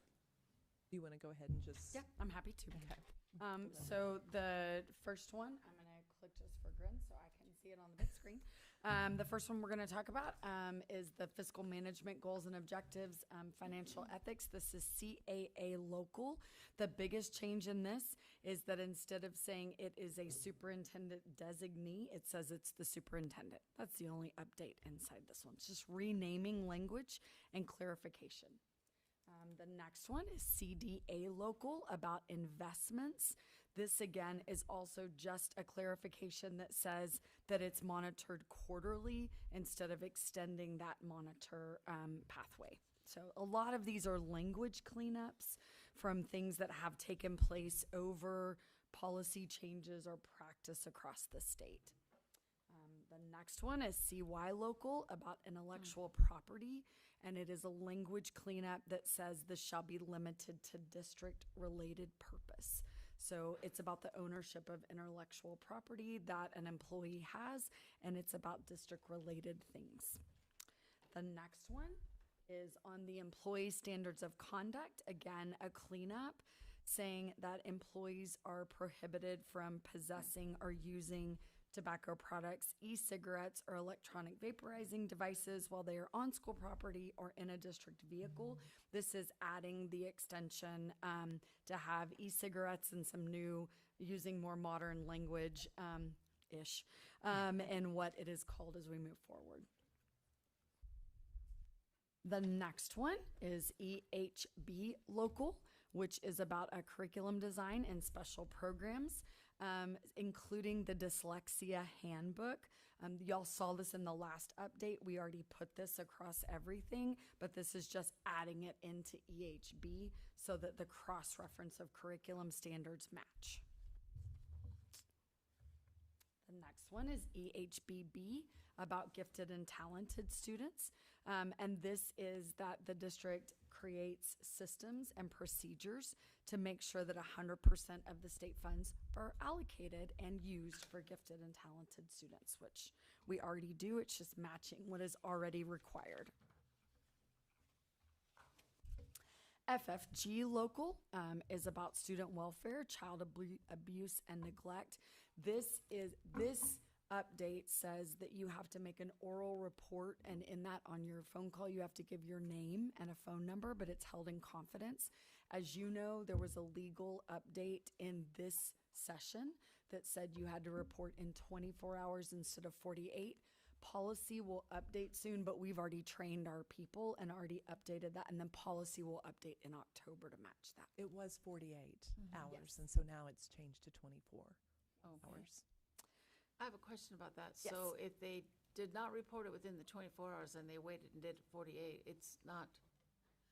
Do you want to go ahead and just? Yeah, I'm happy to. Okay. So the first one, I'm gonna click just for Grin so I can see it on the big screen. The first one we're gonna talk about is the fiscal management goals and objectives, financial ethics. This is CAA local. The biggest change in this is that instead of saying it is a superintendent designee, it says it's the superintendent. That's the only update inside this one. It's just renaming language and clarification. The next one is CDA local about investments. This again is also just a clarification that says that it's monitored quarterly instead of extending that monitor pathway. So a lot of these are language cleanups from things that have taken place over policy changes or practice across the state. The next one is CY local about intellectual property, and it is a language cleanup that says this shall be limited to district-related purpose. So it's about the ownership of intellectual property that an employee has, and it's about district-related things. The next one is on the employee standards of conduct. Again, a cleanup saying that employees are prohibited from possessing or using tobacco products, e-cigarettes, or electronic vaporizing devices while they are on school property or in a district vehicle. This is adding the extension to have e-cigarettes and some new, using more modern language ish, and what it is called as we move forward. The next one is EHB local, which is about a curriculum design and special programs, including the dyslexia handbook. Y'all saw this in the last update. We already put this across everything, but this is just adding it into EHB so that the cross-reference of curriculum standards match. The next one is EHBB, about gifted and talented students. And this is that the district creates systems and procedures to make sure that 100% of the state funds are allocated and used for gifted and talented students, which we already do. It's just matching what is already required. FFG local is about student welfare, child abuse and neglect. This update says that you have to make an oral report, and in that, on your phone call, you have to give your name and a phone number, but it's held in confidence. As you know, there was a legal update in this session that said you had to report in 24 hours instead of 48. Policy will update soon, but we've already trained our people and already updated that, and then policy will update in October to match that. It was 48 hours, Yes. and so now it's changed to 24 hours. I have a question about that. Yes. So if they did not report it within the 24 hours and they waited and did 48, it's not,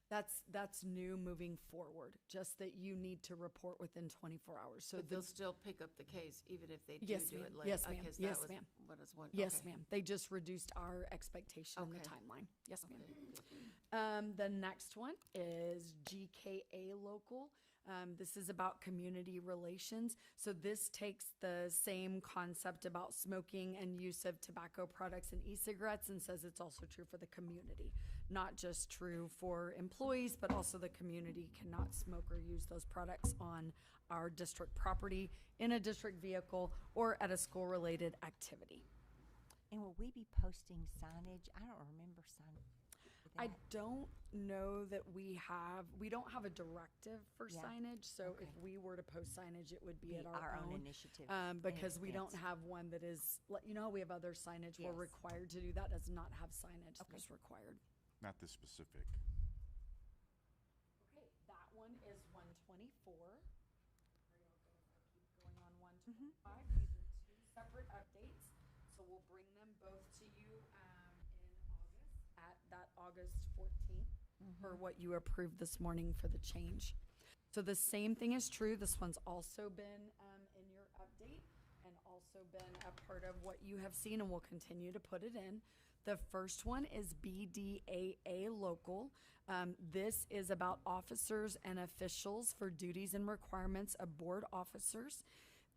That's new moving forward, just that you need to report within 24 hours. So but they'll still pick up the case even if they do Yes, do ma'am. it late? Yes, ma'am. Okay, so Yes, that was ma'am. what I was wondering. Yes, Okay. ma'am. They just reduced our expectation in the Okay. timeline. Yes, ma'am. Okay. The next one is GKA local. This is about community relations. So this takes the same concept about smoking and use of tobacco products and e-cigarettes and says it's also true for the community. Not just true for employees, but also the community cannot smoke or use those products on our district property, in a district vehicle, or at a school-related activity. And will we be posting signage? I don't remember signing. I don't know that we don't have a directive for Yeah. signage, so Okay. if we were to post signage, it would be at Our own own. initiative. in Because we don't advance. have one that is, you know, how we have other signage, we're Yes. required to do that, does not have signage Okay. that's required. Not this specific. Okay, that one is 124. Are y'all good if I keep going on 125? These are two separate updates, so we'll bring them both to you in August, at that August 14th, for what you approved this morning for the change. So the same thing is true. This one's also been in your update and also been a part of what you have seen, and we'll continue to put it in. The first one is BDAA local. This is about officers and officials for duties and requirements of board officers.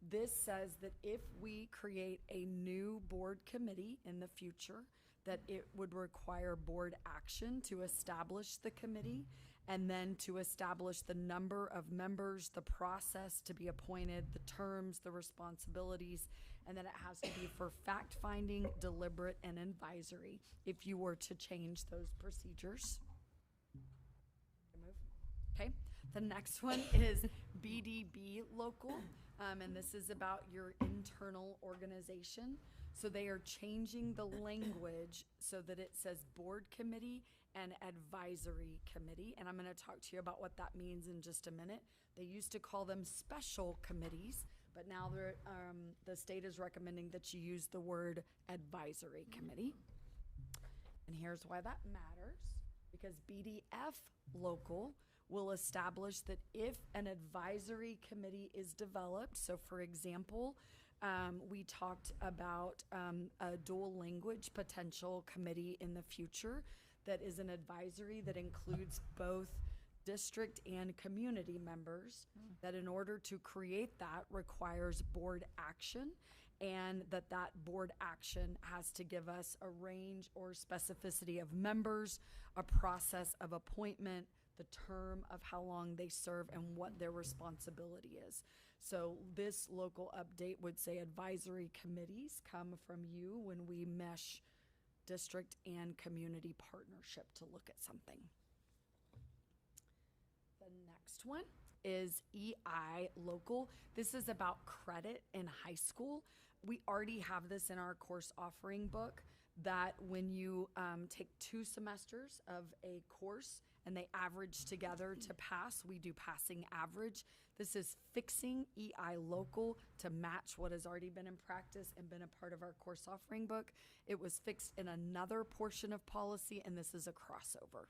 This says that if we create a new board committee in the future, that it would require board action to establish the committee and then to establish the number of members, the process to be appointed, the terms, the responsibilities, and then it has to be for fact-finding, deliberate, and advisory if you were to change those procedures. Okay, the next one is BDB local, and this is about your internal organization. So they are changing the language so that it says board committee and advisory committee, and I'm going to talk to you about what that means in just a minute. They used to call them special committees, but now the state is recommending that you use the word advisory committee. And here's why that matters, because BDF local will establish that if an advisory committee is developed, so for example, we talked about a dual language potential committee in the future that is an advisory that includes both district and community members, that in order to create that requires board action, and that board action has to give us a range or specificity of members, a process of appointment, the term of how long they serve, and what their responsibility is. So this local update would say advisory committees come from you when we mesh district and community partnership to look at something. The next one is EI local. This is about credit in high school. We already have this in our course offering book, that when you take 2 semesters of a course and they average together to pass. We do passing average. This is fixing EI local to match what has already been in practice and been a part of our course offering book. It was fixed in another portion of policy, and this is a crossover.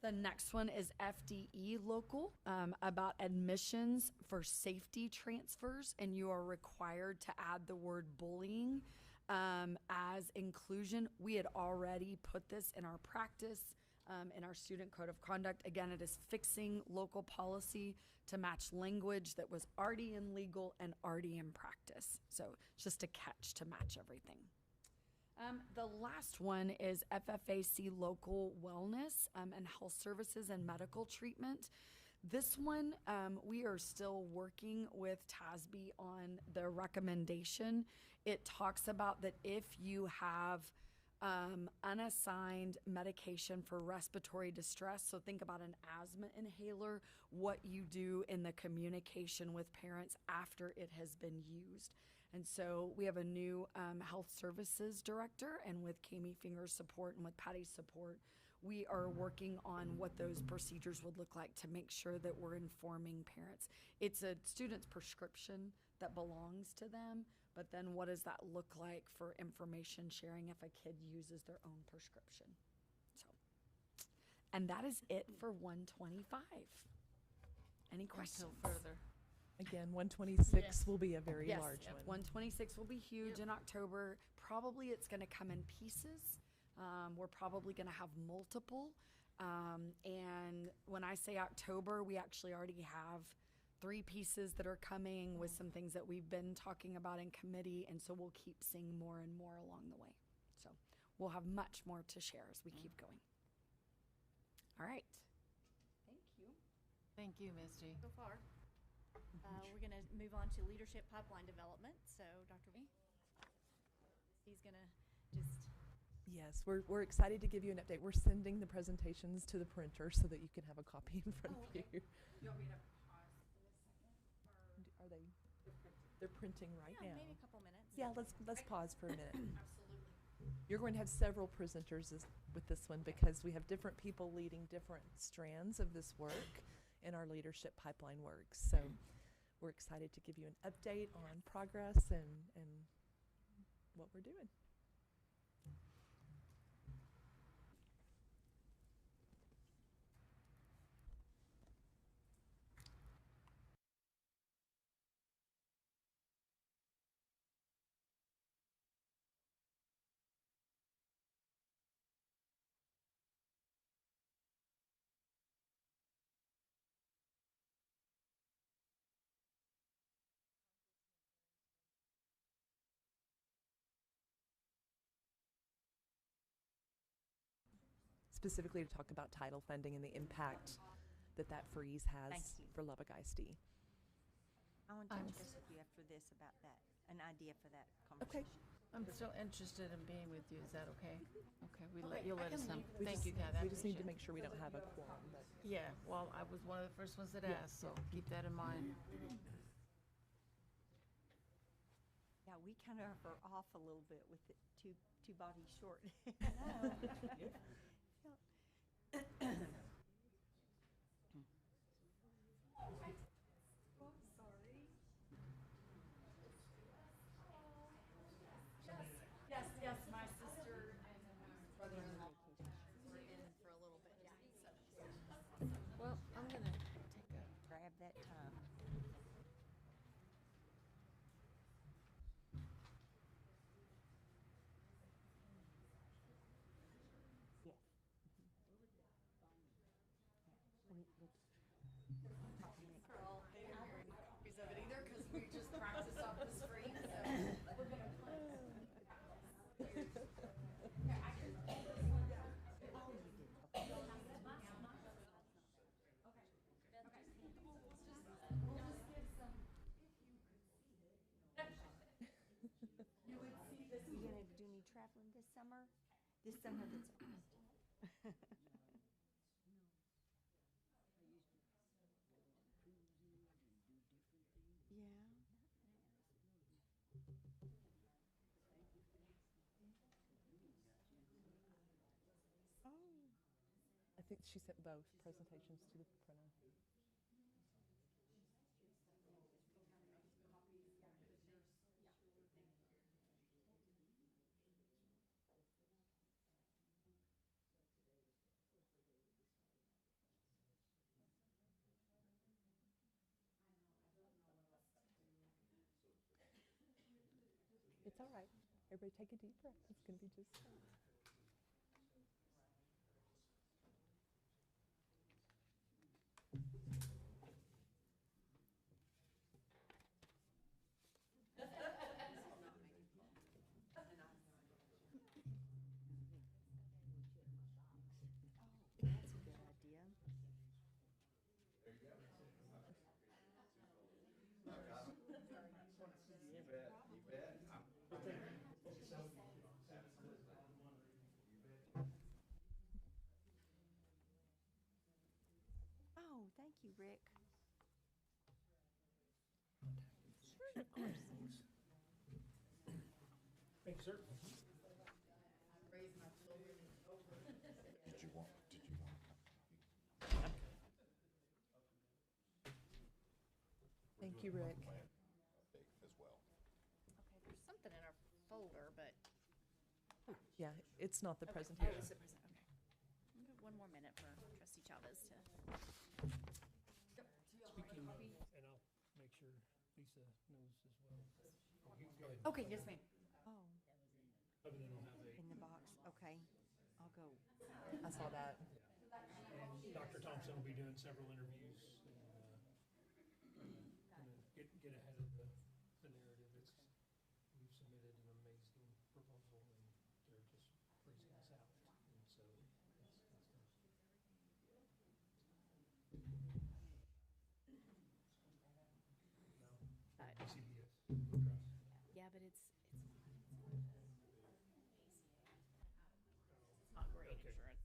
The next one is FDE local, about admissions for safety transfers, and you are required to add the word bullying as inclusion. We had already put this in our practice, in our student code of conduct. Again, it is fixing local policy to match language that was already in legal and already in practice. So it's just a catch to match everything. The last one is FFAC local wellness and health services and medical treatment. This one, we are still working with TASB on the recommendation. It talks about that if you have unassigned medication for respiratory distress, so think about an asthma inhaler, what you do in the communication with parents after it has been used. And so we have a new health services director, and with Kami Finger's support and with Patty's support, we are working on what those procedures would look like to make sure that we're informing parents. It's a student's prescription that belongs to them, but then what does that look like for information sharing if a kid uses their own prescription? So, and that is it for 125. Any questions? Until further. Again, 126 Yes. will be a very Yes, large yep, one. 126 will be huge in October. Probably it's going to come in pieces. We're probably going to have multiple. And when I say October, we actually already have 3 pieces that are coming with some things that we've been talking about in committee. And so we'll keep seeing more and more along the way. So we'll have much more to share as we keep going. All right. Thank you. Thank you, Misty. So far. We're going to move on to leadership pipeline development. So, Dr. B, he's going to just. Yes, we're excited to give you an update. We're sending the presentations to the printer so that you can have a copy in front of you. You want me to pause for a second? Are they? They're printing right Yeah, now. maybe a couple minutes. Yeah, let's pause for a minute. Absolutely. You're going to have several presenters with this one because we have different people leading different strands of this work in our leadership pipeline work. So we're excited to give you an update on progress and what we're doing. Specifically to talk about title funding and the impact that freeze has Thank you. for Lubbock ISD. I want to discuss with you after this about that, an idea for that Okay. conversation. I'm still interested in being with you. Is that okay? Okay, Okay, you'll I let us can know. We Thank just- you, Kathy. I We just need to appreciate make sure we don't have a quorum, but it. Yeah, well, I was one of the first ones that Yeah, asked, so keep that in mind. Yeah, we kind of are off a little bit with it, two bodies short. Yes, my sister and brother-in-law were in for a little bit, yeah. Well, I'm gonna take a Grab that time. Yes. Copies of it either, because we just practiced off the screen, so we're gonna play. You gonna do any traveling this summer? This summer that's August. Yeah. think she sent both presentations to the printer. It's all right. Everybody take a deep breath. It's going to be just fine. That's a good idea. Oh, thank you, Rick. Of course. Thank you, sir. Did you want a copy? Thank you, Rick. Plan update as well. Okay, there's something in our folder, but. Yeah, it's not the Okay. presentation. Oh, it's the present, okay. We'll give one more minute for trustee Chavez to. Speaking, and I'll make sure Lisa knows as well. Oh, you go ahead. Okay, yes, ma'am. Oh, Other than I'll have in the box. Okay, I'll go. I saw that. and Dr. Thompson will be doing several interviews and, gonna get ahead of the narrative. We've submitted an amazing proposal and they're just freezing us out. And so CBS. Yeah, but it's not great Okay. insurance.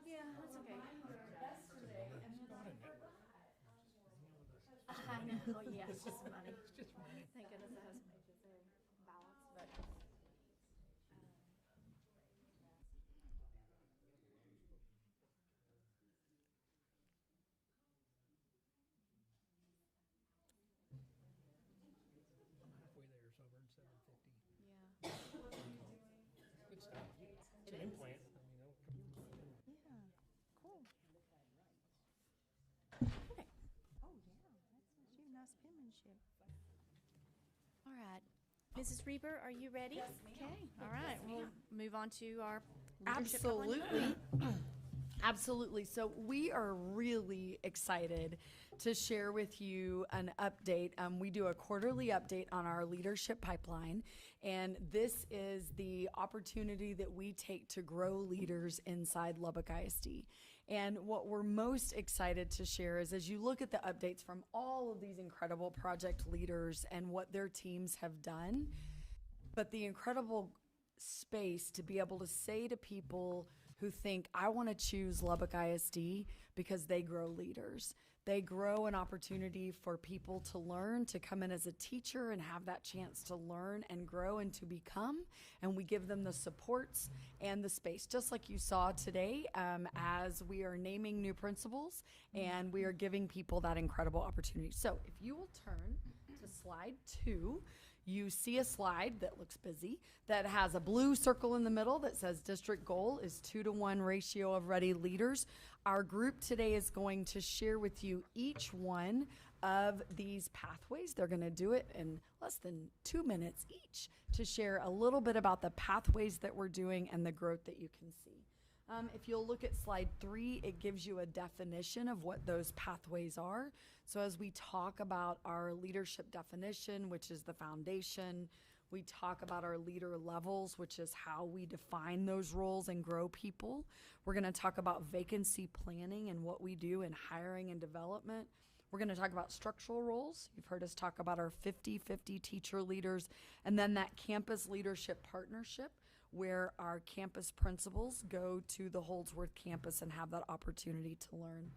Yeah, that's okay. I know, yeah, it's just money. It's just money. Thank goodness it has pages there, ballots, but. I'm halfway there, so I've earned $750. Yeah. Good stuff. It's an implant. I mean, that'll come from my own. Yeah, cool. Okay. Oh, yeah, that's you. Nice penmanship. All right. Mrs. Reber, are you ready? Yes, ma'am. Okay, all right. We'll move on to our leadership pipeline. Absolutely. Absolutely. So we are really excited to share with you an update. We do a quarterly update on our leadership pipeline, and this is the opportunity that we take to grow leaders inside Lubbock ISD. And what we're most excited to share is as you look at the updates from all of these incredible project leaders and what their teams have done, but the incredible space to be able to say to people who think, I want to choose Lubbock ISD because they grow leaders. They grow an opportunity for people to learn, to come in as a teacher and have that chance to learn and grow and to become. And we give them the supports and the space, just like you saw today, as we are naming new principals and we are giving people that incredible opportunity. So if you will turn to slide 2, you see a slide that looks busy that has a blue circle in the middle that says district goal is 2-to-1 ratio of ready leaders. Our group today is going to share with you each one of these pathways. They're going to do it in less than 2 minutes each to share a little bit about the pathways that we're doing and the growth that you can see. If you'll look at slide 3, it gives you a definition of what those pathways are. So as we talk about our leadership definition, which is the foundation, we talk about our leader levels, which is how we define those roles and grow people. We're going to talk about vacancy planning and what we do in hiring and development. We're going to talk about structural roles. You've heard us talk about our 50-50 teacher leaders, and then that campus leadership partnership, where our campus principals go to the Holdsworth campus and have that opportunity to learn.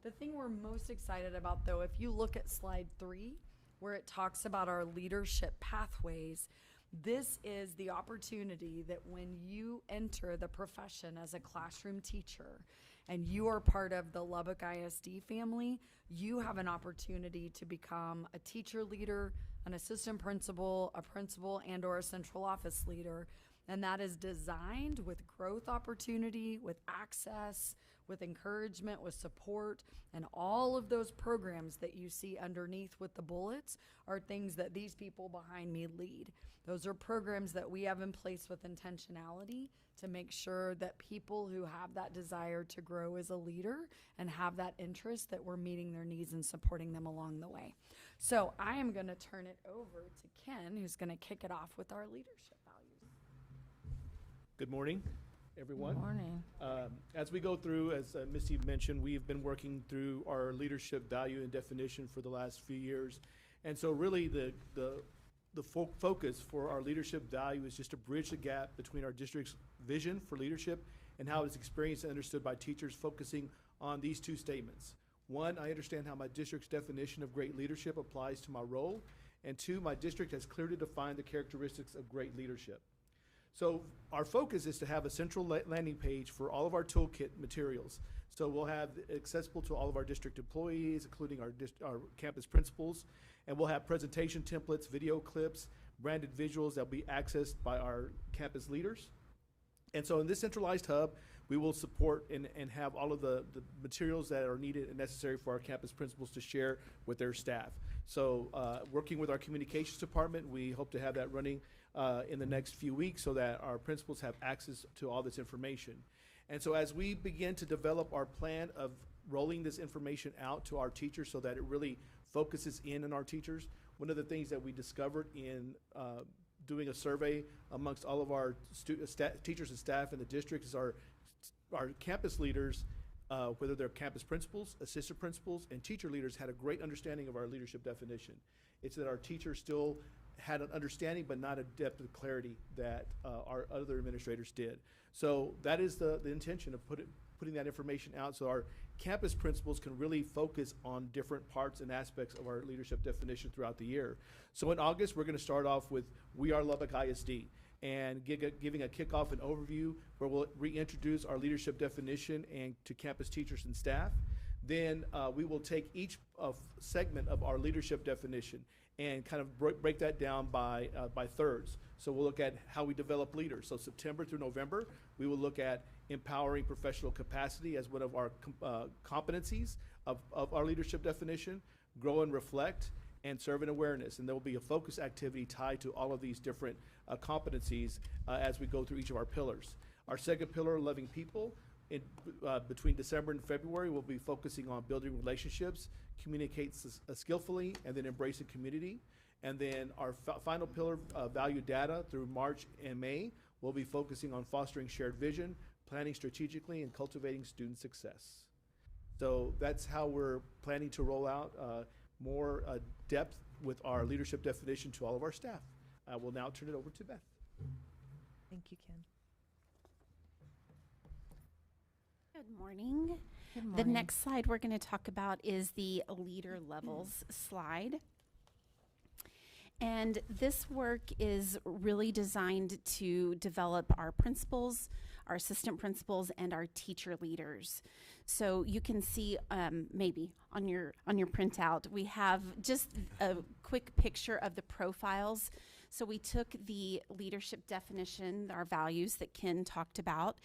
The thing we're most excited about, though, if you look at slide 3, where it talks about our leadership pathways, This is the opportunity that when you enter the profession as a classroom teacher and you are part of the Lubbock ISD family, you have an opportunity to become a teacher leader, an assistant principal, a principal, and or a central office leader. And that is designed with growth opportunity, with access, with encouragement, with support, and all of those programs that you see underneath with the bullets are things that these people behind me lead. Those are programs that we have in place with intentionality to make sure that people who have that desire to grow as a leader and have that interest, that we're meeting their needs and supporting them along the way. So I am going to turn it over to Ken, who's going to kick it off with our leadership values. Good morning, everyone. Good morning. As we go through, as Misty mentioned, we've been working through our leadership value and definition for the last few years. And so really the focus for our leadership value is just to bridge the gap between our district's vision for leadership and how it's experienced and understood by teachers, focusing on these two statements. One, I understand how my district's definition of great leadership applies to my role. And two, my district has clearly defined the characteristics of great leadership. So our focus is to have a central landing page for all of our toolkit materials. So we'll have accessible to all of our district employees, including our campus principals, and we'll have presentation templates, video clips, branded visuals that will be accessed by our campus leaders. And so in this centralized hub, we will support and have all of the materials that are needed and necessary for our campus principals to share with their staff. So working with our communications department, we hope to have that running in the next few weeks so that our principals have access to all this information. And so as we begin to develop our plan of rolling this information out to our teachers so that it really focuses in on our teachers, one of the things that we discovered in doing a survey amongst all of our teachers and staff in the district is our campus leaders, whether they're campus principals, assistant principals, and teacher leaders, had a great understanding of our leadership definition. It's that our teachers still had an understanding but not a depth of clarity that our other administrators did. So that is the intention of putting that information out so our campus principals can really focus on different parts and aspects of our leadership definition throughout the year. So in August, we're going to start off with We Are Lubbock ISD and giving a kickoff and overview where we'll reintroduce our leadership definition and to campus teachers and staff. Then we will take each segment of our leadership definition and kind of break that down by thirds. So we'll look at how we develop leaders. So September through November, we will look at empowering professional capacity as one of our competencies of our leadership definition, grow and reflect, and serve and awareness. And there will be a focus activity tied to all of these different competencies as we go through each of our pillars. Our second pillar, loving people, between December and February, we'll be focusing on building relationships, communicate skillfully, and then embracing community. And then our final pillar, value data, through March and May, we'll be focusing on fostering shared vision, planning strategically, and cultivating student success. So that's how we're planning to roll out more depth with our leadership definition to all of our staff. I will now turn it over to Beth. Thank you, Ken. Good morning. Good The morning. next slide we're going to talk about is the leader levels slide. And this work is really designed to develop our principals, our assistant principals, and our teacher leaders. So you can see maybe on your printout, we have just a quick picture of the profiles. So we took the leadership definition, our values that Ken talked about,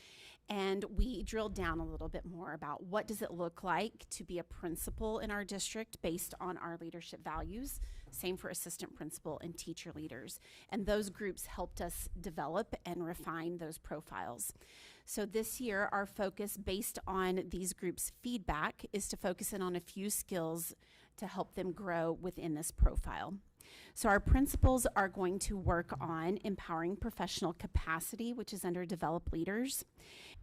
and we drilled down a little bit more about what does it look like to be a principal in our district based on our leadership values. Same for assistant principal and teacher leaders. And those groups helped us develop and refine those profiles. So this year, our focus based on these groups' feedback is to focus in on a few skills to help them grow within this profile. So our principals are going to work on empowering professional capacity, which is under develop leaders.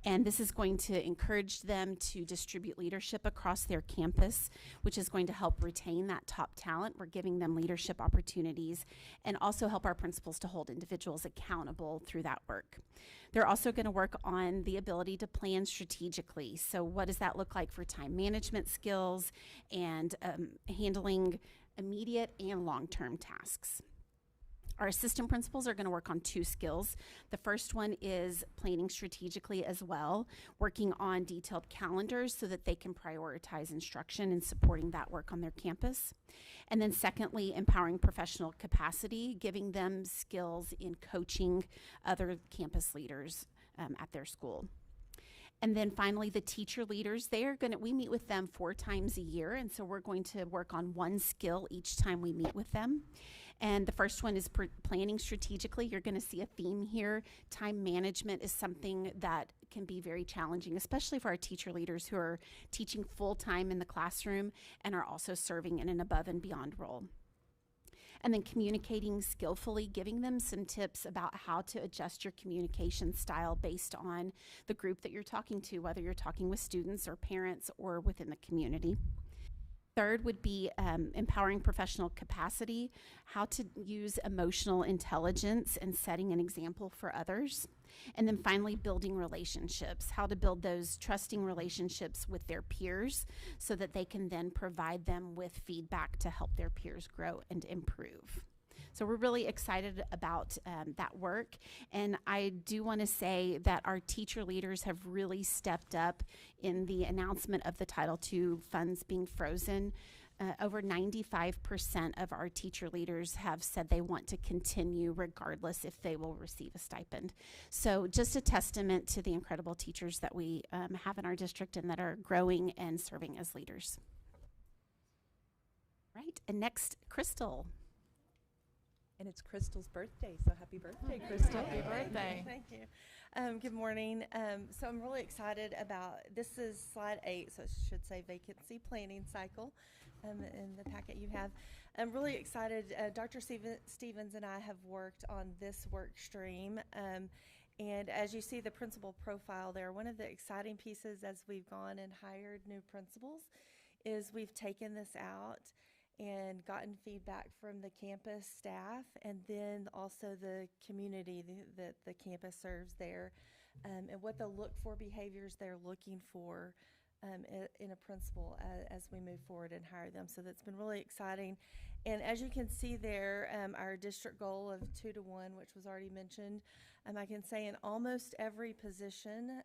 And this is going to encourage them to distribute leadership across their campus, which is going to help retain that top talent. We're giving them leadership opportunities and also help our principals to hold individuals accountable through that work. They're also going to work on the ability to plan strategically. So what does that look like for time management skills and handling immediate and long-term tasks? Our assistant principals are going to work on 2 skills. The first one is planning strategically as well, working on detailed calendars so that they can prioritize instruction and supporting that work on their campus. And then secondly, empowering professional capacity, giving them skills in coaching other campus leaders at their school. And then finally, the teacher leaders, we meet with them 4 times a year, and so we're going to work on 1 skill each time we meet with them. And the first one is planning strategically. You're going to see a theme here. Time management is something that can be very challenging, especially for our teacher leaders who are teaching full-time in the classroom and are also serving in an above and beyond role. And then communicating skillfully, giving them some tips about how to adjust your communication style based on the group that you're talking to, whether you're talking with students or parents or within the community. Third would be empowering professional capacity, how to use emotional intelligence and setting an example for others. And then finally, building relationships, how to build those trusting relationships with their peers so that they can then provide them with feedback to help their peers grow and improve. So we're really excited about that work. And I do want to say that our teacher leaders have really stepped up in the announcement of the Title II funds being frozen. Over 95% of our teacher leaders have said they want to continue regardless if they will receive a stipend. So just a testament to the incredible teachers that we have in our district and that are growing and serving as leaders. Right, and next, Crystal. And it's Crystal's birthday, so happy birthday, Crystal. Happy birthday. Thank you. Good morning. So I'm really excited about, this is slide 8, so it should say vacancy planning cycle in the packet you have. I'm really excited. Dr. Stevens and I have worked on this work stream. And as you see the principal profile there, one of the exciting pieces as we've gone and hired new principals is we've taken this out and gotten feedback from the campus staff and then also the community that the campus serves there, and what the look for behaviors they're looking for in a principal as we move forward and hire them. So that's been really exciting. And as you can see there, our district goal of 2 to 1, which was already mentioned, I can say in almost every position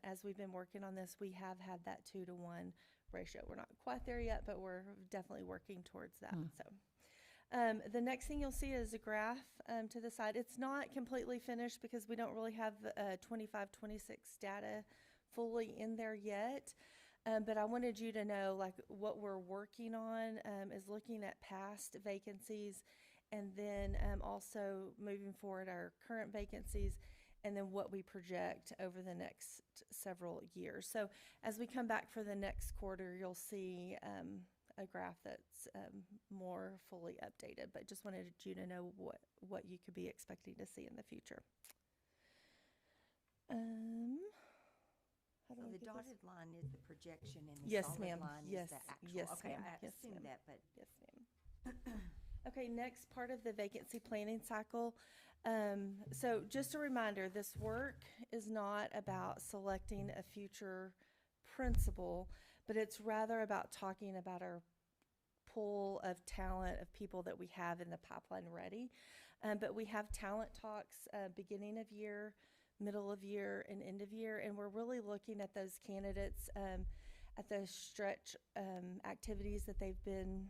as we've been working on this, we have had that 2 to 1 ratio. We're not quite there yet, but we're definitely working towards that. So the next thing you'll see is a graph to the side. It's not completely finished because we don't really have 25-26 data fully in there yet. But I wanted you to know, like, what we're working on is looking at past vacancies and then also moving forward our current vacancies and then what we project over the next several years. So as we come back for the next quarter, you'll see a graph that's more fully updated, but just wanted you to know what you could be expecting to see in the future. So the dotted line is the projection and the yes, solid ma'am. line Yes, is the actual. yes, okay, ma'am. I Yes, assumed ma'am. that, but yes, ma'am. Okay, next part of the vacancy planning cycle. So just a reminder, this work is not about selecting a future principal, but it's rather about talking about our pool of talent of people that we have in the pipeline ready. But we have talent talks beginning of year, middle of year, and end of year, and we're really looking at those candidates at the stretch activities that they've been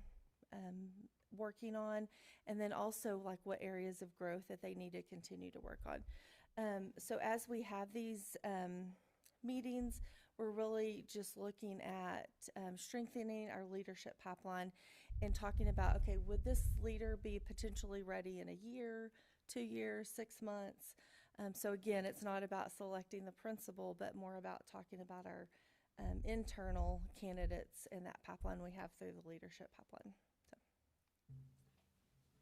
working on, and then also like what areas of growth that they need to continue to work on. So as we have these meetings, we're really just looking at strengthening our leadership pipeline and talking about, okay, would this leader be potentially ready in a year, 2 years, 6 months? So again, it's not about selecting the principal, but more about talking about our internal candidates in that pipeline we have through the leadership pipeline. So,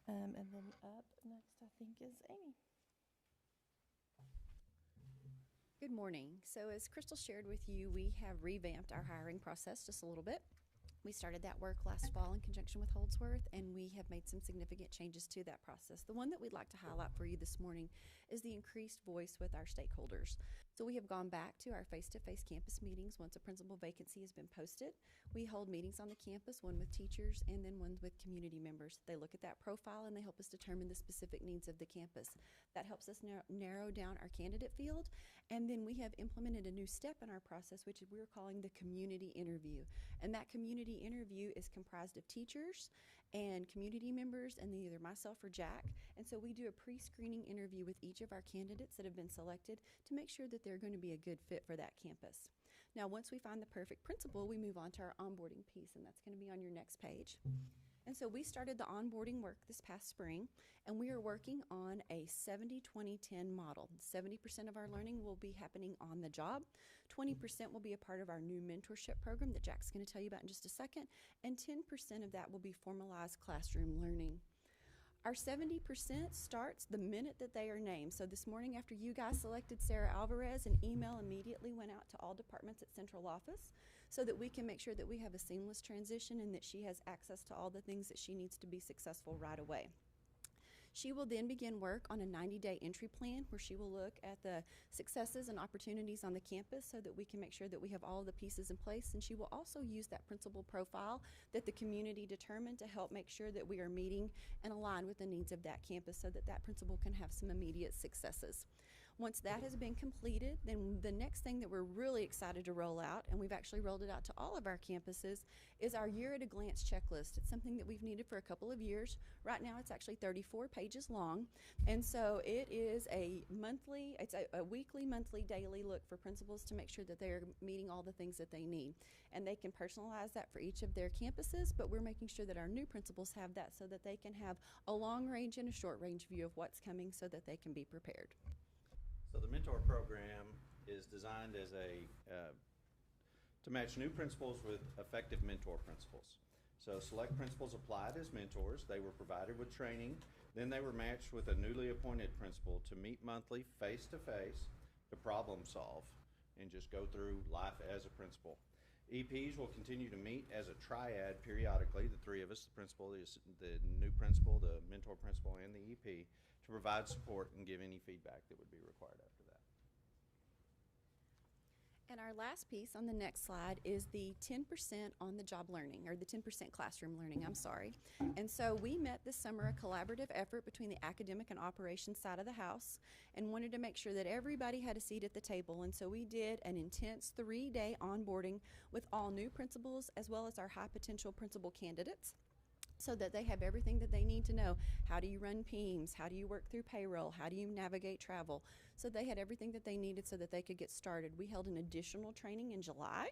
and then up next, I think, is Amy. Good morning. So as Crystal shared with you, we have revamped our hiring process just a little bit. We started that work last fall in conjunction with Holdsworth, and we have made some significant changes to that process. The one that we'd like to highlight for you this morning is the increased voice with our stakeholders. So we have gone back to our face-to-face campus meetings once a principal vacancy has been posted. We hold meetings on the campus, one with teachers and then one with community members. They look at that profile and they help us determine the specific needs of the campus. That helps us narrow down our candidate field. And then we have implemented a new step in our process, which we're calling the community interview. And that community interview is comprised of teachers and community members and either myself or Jack. And so we do a pre-screening interview with each of our candidates that have been selected to make sure that they're going to be a good fit for that campus. Now, once we find the perfect principal, we move on to our onboarding piece, and that's going to be on your next page. And so we started the onboarding work this past spring, and we are working on a 70-20-10 model. 70% of our learning will be happening on the job. 20% will be a part of our new mentorship program that Jack's going to tell you about in just a second, and 10% of that will be formalized classroom learning. Our 70% starts the minute that they are named. So this morning after you guys selected Sarah Alvarez, an email immediately went out to all departments at central office so that we can make sure that we have a seamless transition and that she has access to all the things that she needs to be successful right away. She will then begin work on a 90-day entry plan where she will look at the successes and opportunities on the campus so that we can make sure that we have all the pieces in place. And she will also use that principal profile that the community determined to help make sure that we are meeting and aligned with the needs of that campus so that that principal can have some immediate successes. Once that has been completed, then the next thing that we're really excited to roll out, and we've actually rolled it out to all of our campuses, is our year-at-a-glance checklist. It's something that we've needed for a couple of years. Right now, it's actually 34 pages long, and so it is a weekly, monthly, daily look for principals to make sure that they're meeting all the things that they need. And they can personalize that for each of their campuses, but we're making sure that our new principals have that so that they can have a long-range and a short-range view of what's coming so that they can be prepared. So the mentor program is designed as to match new principals with effective mentor principals. So select principals applied as mentors. They were provided with training. Then they were matched with a newly appointed principal to meet monthly face-to-face to problem solve and just go through life as a principal. EPs will continue to meet as a triad periodically, the three of us, the principal, the new principal, the mentor principal, and the EP, to provide support and give any feedback that would be required after that. And our last piece on the next slide is the 10% on the job learning, or the 10% classroom learning, I'm sorry. And so we met this summer a collaborative effort between the academic and operations side of the house and wanted to make sure that everybody had a seat at the table. And so we did an intense 3-day onboarding with all new principals as well as our high potential principal candidates, so that they have everything that they need to know. How do you run PEEMS? How do you work through payroll? How do you navigate travel? So they had everything that they needed so that they could get started. We held an additional training in July,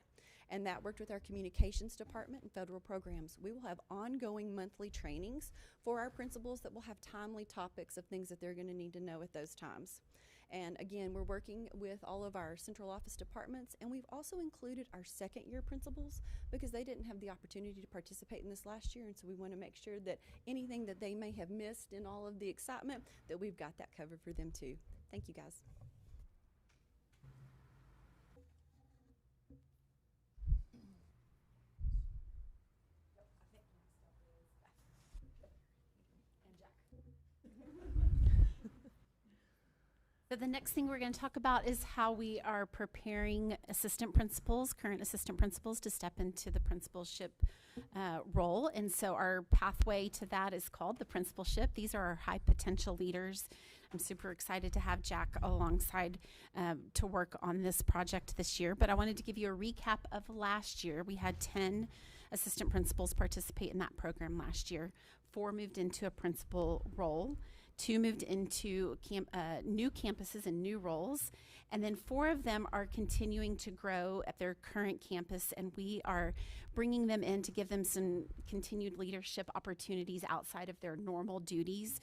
and that worked with our communications department and federal programs. We will have ongoing monthly trainings for our principals that will have timely topics of things that they're going to need to know at those times. And again, we're working with all of our central office departments, and we've also included our second-year principals because they didn't have the opportunity to participate in this last year, and so we want to make sure that anything that they may have missed in all of the excitement, that we've got that covered for them too. Thank you, guys. So the next thing we're going to talk about is how we are preparing assistant principals, current assistant principals, to step into the principalship role. And so our pathway to that is called the principalship. These are our high potential leaders. I'm super excited to have Jack alongside to work on this project this year. But I wanted to give you a recap of last year. We had 10 assistant principals participate in that program last year. 4 moved into a principal role. 2 moved into new campuses and new roles, and then 4 of them are continuing to grow at their current campus, and we are bringing them in to give them some continued leadership opportunities outside of their normal duties,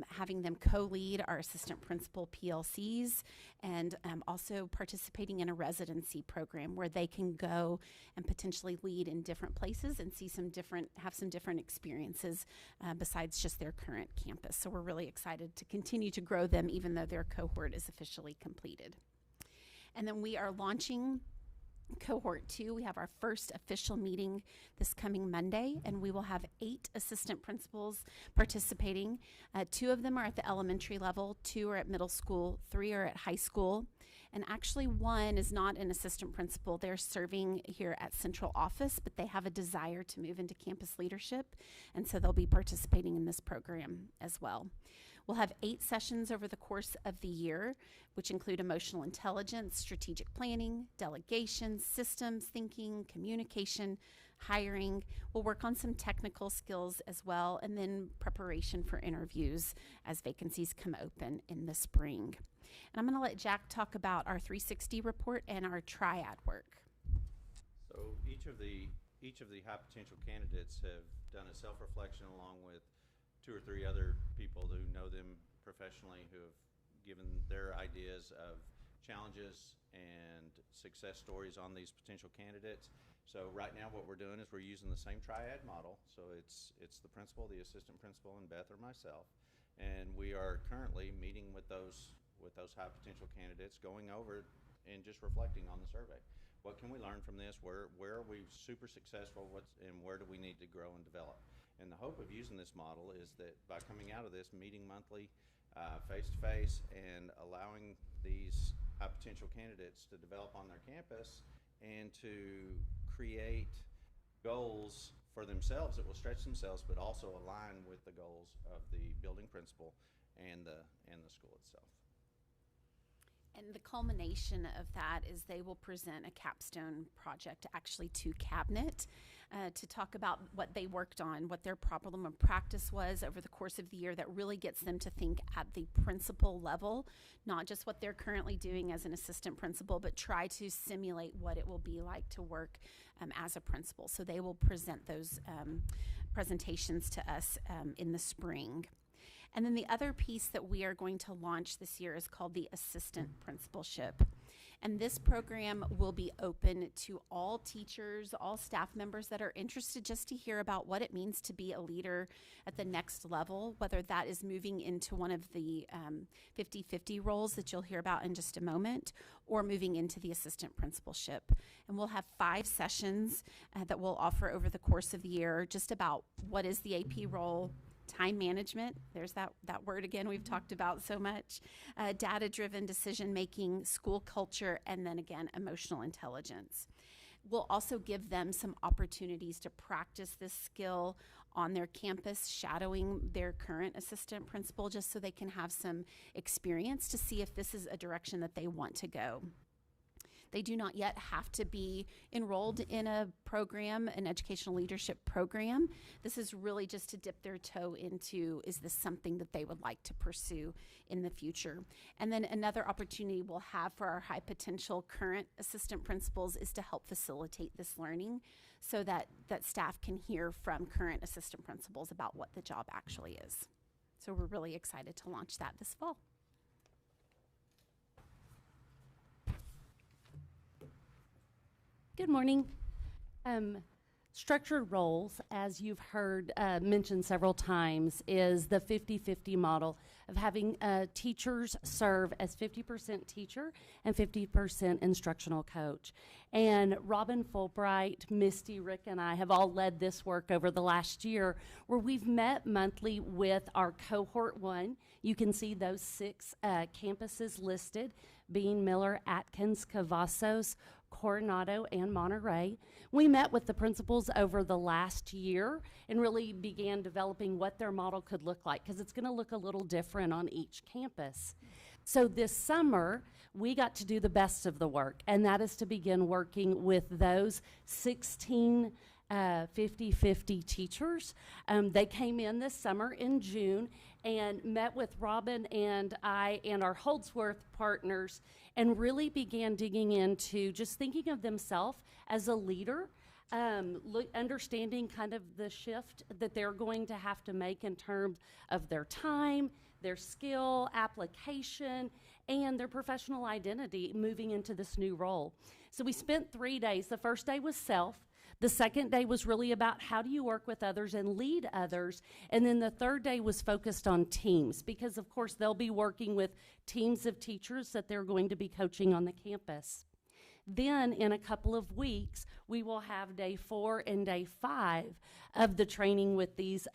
having them co-lead our assistant principal PLCs, and also participating in a residency program where they can go and potentially lead in different places and have some different experiences besides just their current campus. So we're really excited to continue to grow them even though their cohort is officially completed. And then we are launching Cohort 2, we have our first official meeting this coming Monday, and we will have 8 assistant principals participating. 2 of them are at the elementary level, 2 are at middle school, 3 are at high school, and actually 1 is not an assistant principal. They're serving here at central office, but they have a desire to move into campus leadership, and so they'll be participating in this program as well. We'll have 8 sessions over the course of the year, which include emotional intelligence, strategic planning, delegation, systems thinking, communication, hiring. We'll work on some technical skills as well, and then preparation for interviews as vacancies come open in the spring. And I'm going to let Jack talk about our 360 report and our triad work. So each of the high potential candidates have done a self-reflection along with 2 or 3 other people who know them professionally, who have given their ideas of challenges and success stories on these potential candidates. So right now what we're doing is we're using the same triad model. So it's the principal, the assistant principal, and Beth or myself. And we are currently meeting with those high potential candidates, going over and just reflecting on the survey. What can we learn from this? Where are we super successful? And where do we need to grow and develop? And the hope of using this model is that by coming out of this, meeting monthly, face-to-face, and allowing these high potential candidates to develop on their campus and to create goals for themselves that will stretch themselves but also align with the goals of the building principal and the school itself. And the culmination of that is they will present a capstone project actually to Cabinet to talk about what they worked on, what their problem of practice was over the course of the year that really gets them to think at the principal level, not just what they're currently doing as an assistant principal, but try to simulate what it will be like to work as a principal. So they will present those presentations to us in the spring. And then the other piece that we are going to launch this year is called the Assistant Principalship. And this program will be open to all teachers, all staff members that are interested just to hear about what it means to be a leader at the next level, whether that is moving into one of the 50-50 roles that you'll hear about in just a moment, or moving into the assistant principalship. And we'll have 5 sessions that we'll offer over the course of the year, just about what is the AP role, time management, there's that word again we've talked about so much, data-driven decision-making, school culture, and then again, emotional intelligence. We'll also give them some opportunities to practice this skill on their campus, shadowing their current assistant principal, just so they can have some experience to see if this is a direction that they want to go. They do not yet have to be enrolled in a program, an educational leadership program. This is really just to dip their toe into, is this something that they would like to pursue in the future? And then another opportunity we'll have for our high potential current assistant principals is to help facilitate this learning so that staff can hear from current assistant principals about what the job actually is. So we're really excited to launch that this fall. Good morning. Structured roles, as you've heard mentioned several times, is the 50-50 model of having teachers serve as 50% teacher and 50% instructional coach. And Robin Fulbright, Misty, Rick, and I have all led this work over the last year, where we've met monthly with our cohort 1. You can see those 6 campuses listed, being Miller, Atkins, Cavazos, Coronado, and Monterey. We met with the principals over the last year and really began developing what their model could look like, because it's going to look a little different on each campus. So this summer, we got to do the best of the work, and that is to begin working with those 16 50-50 teachers. They came in this summer in June and met with Robin and I and our Holdsworth partners and really began digging into just thinking of themselves as a leader, understanding kind of the shift that they're going to have to make in terms of their time, their skill, application, and their professional identity moving into this new role. So we spent 3 days. The first day was self. The second day was really about how do you work with others and lead others. And then the third day was focused on teams, because of course they'll be working with teams of teachers that they're going to be coaching on the campus. Then in a couple of weeks, we will have day 4 and day 5 of the training with these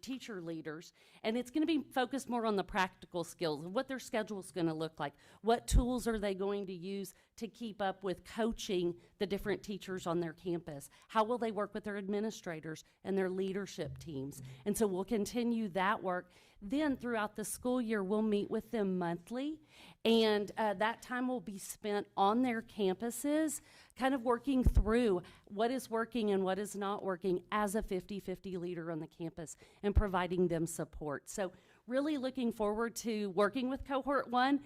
teacher leaders. And it's going to be focused more on the practical skills, what their schedule is going to look like, what tools are they going to use to keep up with coaching the different teachers on their campus, how will they work with their administrators and their leadership teams. And so we'll continue that work. Then throughout the school year, we'll meet with them monthly, and that time will be spent on their campuses, kind of working through what is working and what is not working as a 50-50 leader on the campus and providing them support. So really looking forward to working with Cohort 1.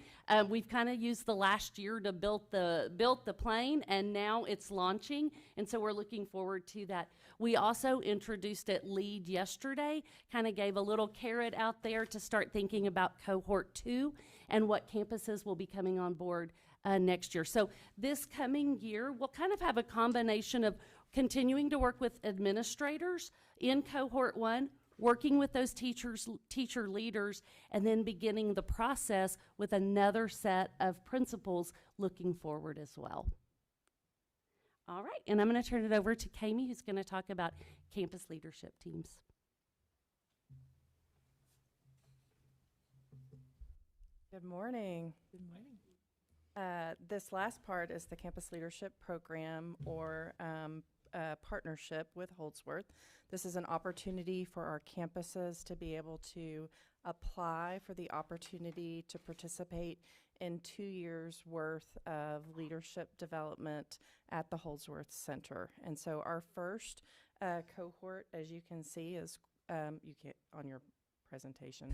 We've kind of used the last year to build the plane, and now it's launching, and so we're looking forward to that. We also introduced at LEAD yesterday, kind of gave a little carrot out there to start thinking about Cohort 2 and what campuses will be coming on board next year. So this coming year, we'll kind of have a combination of continuing to work with administrators in Cohort 1, working with those teacher leaders, and then beginning the process with another set of principals looking forward as well. All right, and I'm going to turn it over to Kami, who's going to talk about campus leadership teams. Good morning. Good morning. This last part is the campus leadership program, or partnership with Holdsworth. This is an opportunity for our campuses to be able to apply for the opportunity to participate in 2 years worth of leadership development at the Holdsworth Center. And so our first cohort, as you can see, is you can't on your presentation.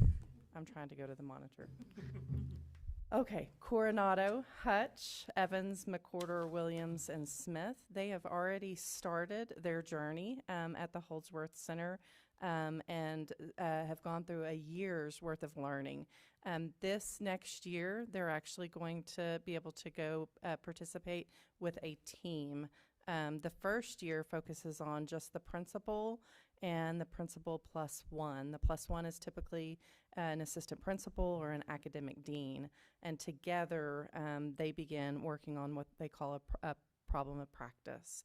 I'm trying to go to the monitor. Okay, Coronado, Hutch, Evans, McWhorter, Williams, and Smith. They have already started their journey at the Holdsworth Center and have gone through a year's worth of learning. This next year, they're actually going to be able to go participate with a team. The first year focuses on just the principal and the principal plus one. The plus one is typically an assistant principal or an academic dean, and together they begin working on what they call a problem of practice.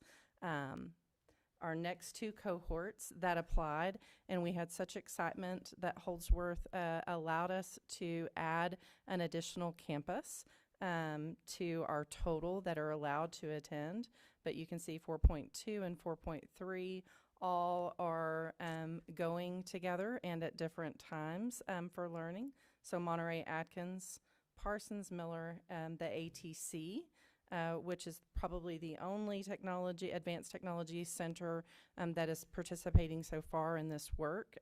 Our next 2 cohorts that applied, and we had such excitement that Holdsworth allowed us to add an additional campus to our total that are allowed to attend. But you can see 4.2 and 4.3 all are going together and at different times for learning. So Monterey Atkins, Parsons Miller, the ATC, which is probably the only advanced technology center that is participating so far in this work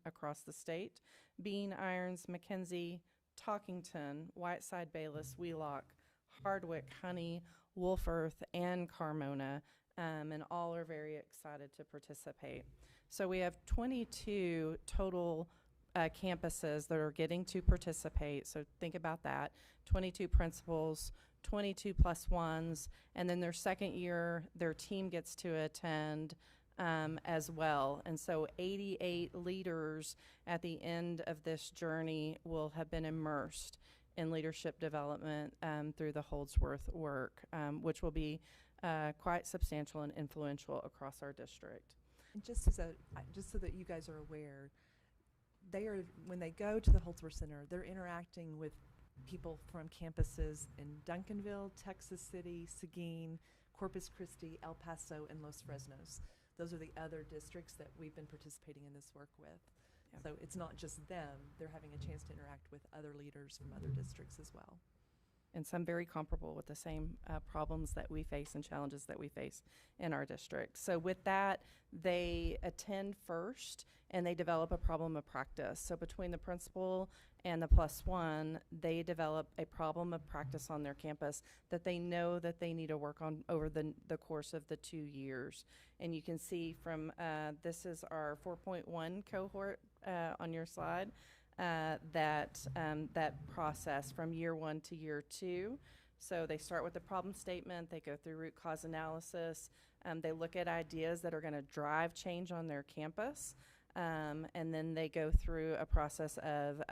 across the state. Bean, Irons, McKenzie, Talkington, Whiteside, Bayless, Wheelock, Hardwick, Honey, Wolfearth, and Carmona, and all are very excited to participate. So we have 22 total campuses that are getting to participate. So think about that. 22 principals, 22 plus ones, and then their second year, their team gets to attend as well. And so 88 leaders at the end of this journey will have been immersed in leadership development through the Holdsworth work, which will be quite substantial and influential across our district. And just so that you guys are aware, when they go to the Holdsworth Center, they're interacting with people from campuses in Duncanville, Texas City, Seguin, Corpus Christi, El Paso, and Los Fresnos. Those are the other districts that we've been participating in this work with. Yeah. So it's not just them, they're having a chance to interact with other leaders from other districts as well. And some very comparable with the same problems that we face and challenges that we face in our district. So with that, they attend first and they develop a problem of practice. So between the principal and the plus one, they develop a problem of practice on their campus that they know that they need to work on over the course of the 2 years. And you can see from, this is our 4.1 cohort on your slide. That process from year 1 to year 2. So they start with the problem statement, they go through root cause analysis, they look at ideas that are going to drive change on their campus, and then they go through a process of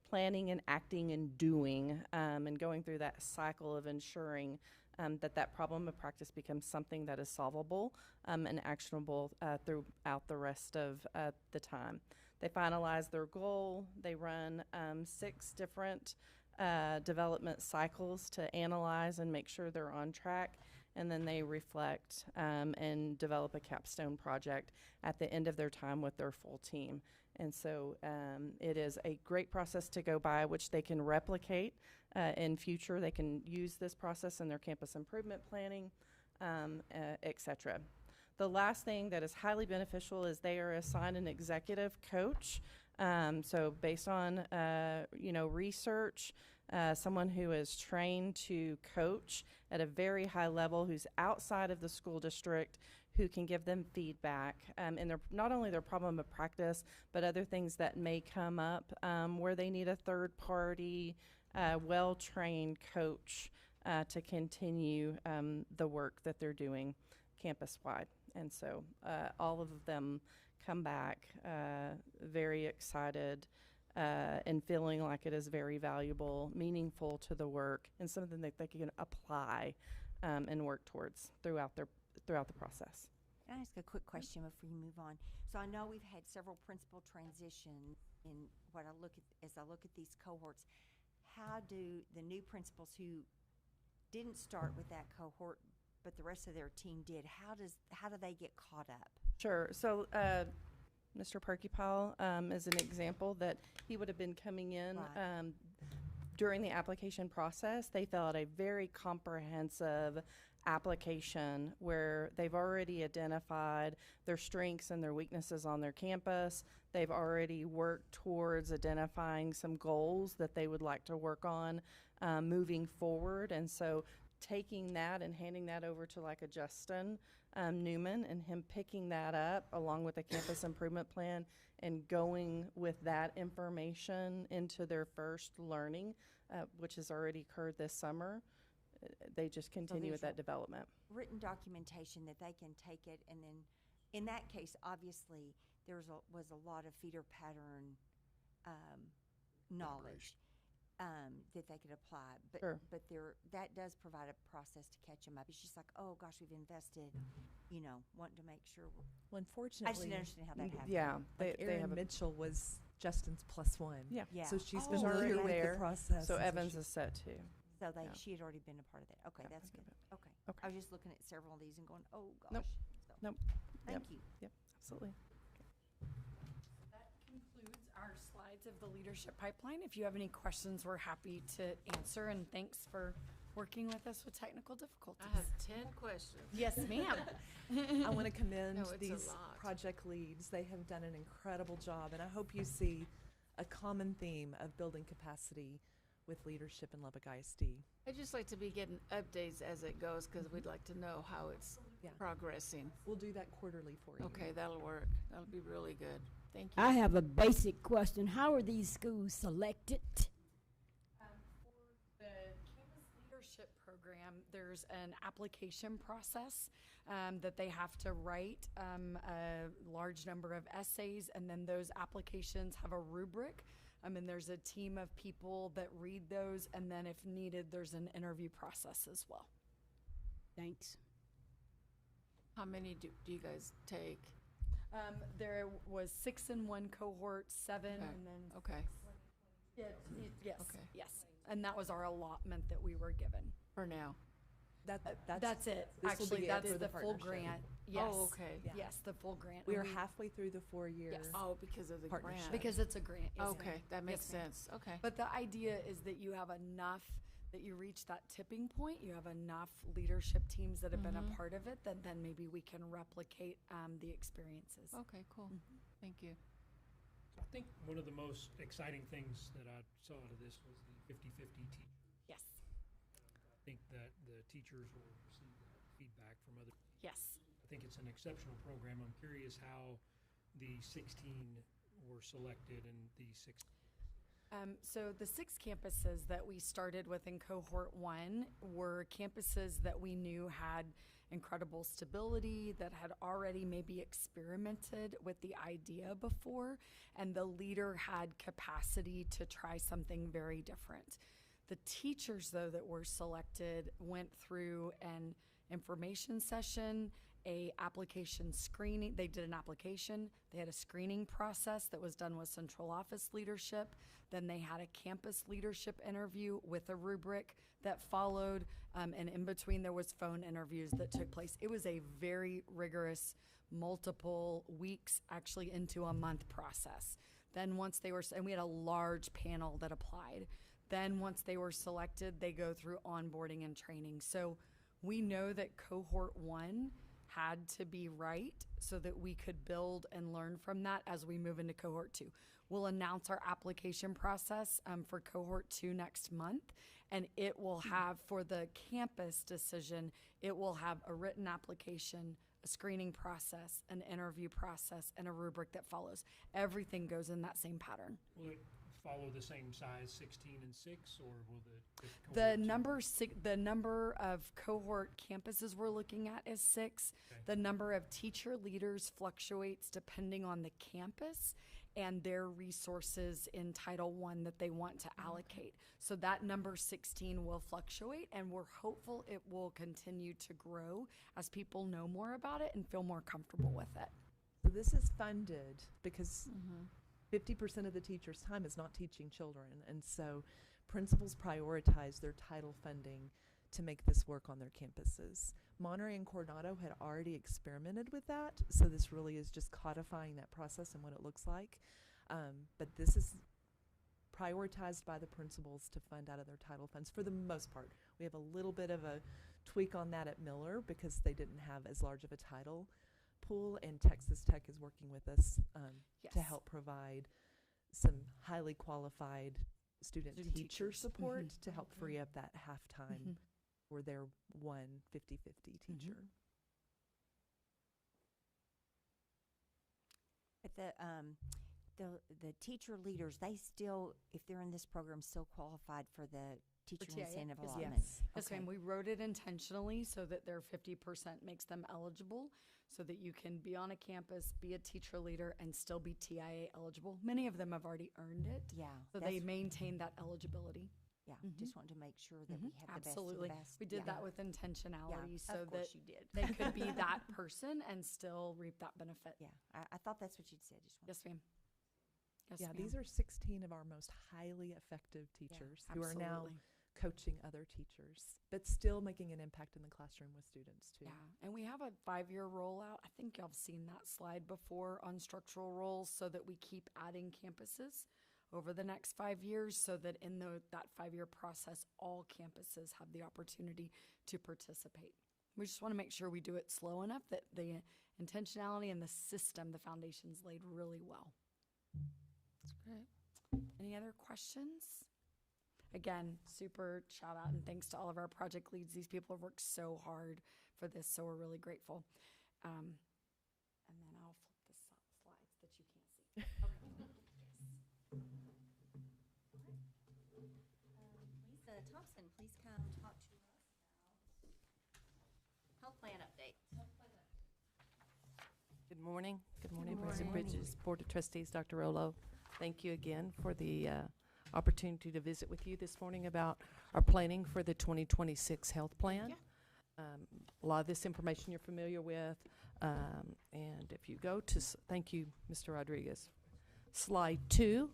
planning and acting and doing, and going through that cycle of ensuring that problem of practice becomes something that is solvable and actionable throughout the rest of the time. They finalize their goal. They run 6 different development cycles to analyze and make sure they're on track. And then they reflect and develop a capstone project at the end of their time with their full team. And so it is a great process to go by, which they can replicate in future. They can use this process in their campus improvement planning, et cetera. The last thing that is highly beneficial is they are assigned an executive coach. So based on research, someone who is trained to coach at a very high level, who's outside of the school district, who can give them feedback in not only their problem of practice, but other things that may come up where they need a third party, well-trained coach to continue the work that they're doing campus-wide. And so all of them come back very excited and feeling like it is very valuable, meaningful to the work, and something that they can apply and work towards throughout the process. Can I ask a quick question before you move on? So I know we've had several principal transitions in as I look at these cohorts. How do the new principals who didn't start with that cohort, but the rest of their team did, how do they get caught up? Sure. So Mr. Perkypile is an example that he would have been coming in during the application process. They fill out a very comprehensive application where they've already identified their strengths and their weaknesses on their campus. They've already worked towards identifying some goals that they would like to work on moving forward. And so taking that and handing that over to like a Justin Newman and him picking that up along with the campus improvement plan and going with that information into their first learning, which has already occurred this summer. They just continue with that development. Written documentation that they can take it, and then in that case, obviously, was a lot of feeder pattern knowledge that they could apply. But Sure. but that does provide a process to catch them up. It's just like, oh gosh, we've invested, wanting to make sure. Well, unfortunately, I just didn't understand how that happened. Yeah, like they Erin have Mitchell was Justin's +1. Yeah. Yeah. So she's Oh, familiar okay. with there. the process. So and Evans she- is set too. So Yeah. she had already been a part of that. Okay, Yeah, that's good. okay. Okay. Okay. I was just looking at several of these and going, oh gosh. Nope. So, Nope. Thank Yep. you. Yep, absolutely. That concludes our slides of the leadership pipeline. If you have any questions, we're happy to answer, and thanks for working with us with technical difficulties. I have 10 questions. Yes, ma'am. I want to commend No, it's a these lot. project leads. They have done an incredible job, and I hope you see a common theme of building capacity with leadership in Lubbock ISD. I'd just like to be getting updates as it goes because we'd like to know how it's Yeah. progressing. We'll do that quarterly for you. Okay, that'll work. That'll be really good. Thank you. I have a basic question. How are these schools selected? For the campus leadership program, there's an application process that they have to write a large number of essays, and then those applications have a rubric. And there's a team of people that read those, and then if needed, there's an interview process as well. Thanks. How many do you guys take? There was 6 in one cohort, 7, Okay. and then Okay, yes, Okay. yes, and that was our allotment that we were given. for now. That's it. this will Actually, be it that's for the the full partnership. grant. Yes. Oh, okay. Yeah. Yes, the full grant. We And are halfway through the 4-year. Yes. Oh, because of the Partnership. grant. because it's a grant. Yes, Okay, ma'am. that makes Yes, ma'am. sense. Okay. But the idea is that you have enough, that you reach that tipping point, you have enough leadership teams that have been a part of it, that then maybe we can replicate the experiences. Okay, cool. Thank you. I think one of the most exciting things that I saw out of this was the 50-50 team. Yes. I think that the teachers will receive that feedback from other. Yes. I think it's an exceptional program. I'm curious how the 16 were selected and the 6. So the 6 campuses that we started with in cohort 1 were campuses that we knew had incredible stability, that had already maybe experimented with the idea before, and the leader had capacity to try something very different. The teachers, though, that were selected went through an information session, a application screening. They did an application. They had a screening process that was done with central office leadership. Then they had a campus leadership interview with a rubric that followed, and in between there was phone interviews that took place. It was a very rigorous, multiple weeks, actually into a month process. Then once they were, and we had a large panel that applied. Then once they were selected, they go through onboarding and training. So we know that cohort 1 had to be right so that we could build and learn from that as we move into cohort 2. We'll announce our application process for cohort 2 next month, and it will have, for the campus decision, it will have a written application, a screening process, an interview process, and a rubric that follows. Everything goes in that same pattern. Will it follow the same size, 16 and 6, or will the number of cohort campuses we're looking at is 6. Okay. The number of teacher leaders fluctuates depending on the campus and their resources in Title I that they want to allocate. So that number 16 will fluctuate, and we're hopeful it will continue to grow as people know more about it and feel more comfortable with it. So this is funded because 50% of the teacher's time is not teaching children, and so principals prioritize their title funding to make this work on their campuses. Monterey and Coronado had already experimented with that, so this really is just codifying that process and what it looks like. But this is prioritized by the principals to fund out of their title funds for the most part. We have a little bit of a tweak on that at Miller because they didn't have as large of a title pool, and Texas Tech is working with us to help provide some highly qualified student teacher support to help free up that half-time for their 50/50 teacher. But the teacher leaders, they still, if they're in this program, still qualified for the teacher incentive allotment. Yes, ma'am. We wrote it intentionally so that their 50% makes them eligible, so that you can be on a campus, be a teacher leader, and still be TIA eligible. Many of them have already earned it. Yeah. So they maintain that eligibility. Yeah, just wanted to make sure that we had Absolutely. the best. We did that with intentionality so of course that you did. they could be that person and still reap that benefit. Yeah, I thought that's what you'd said. Yes, ma'am. Yes, Yeah, ma'am. these are 16 of our most highly effective teachers who are now absolutely. coaching other teachers, but still making an impact in the classroom with students too. Yeah, and we have a 5-year rollout. I think y'all have seen that slide before on structural roles, so that we keep adding campuses over the next 5 years, so that in that 5-year process, all campuses have the opportunity to participate. We just want to make sure we do it slow enough that the intentionality and the system, the foundation's laid really well. That's great. Any other questions? Again, super shout out and thanks to all of our project leads. These people have worked so hard for this, so we're really grateful. And then I'll flip the slides that you can't see. Lisa Thompson, please come talk to us about health plan update. Good morning. Good morning, President Bridges, Board of Trustees, Dr. Rolo. Thank you again for the opportunity to visit with you this morning about our planning for the 2026 health plan. A lot of this information you're familiar with. And if you go to, thank you, Mr. Rodriguez. Slide 2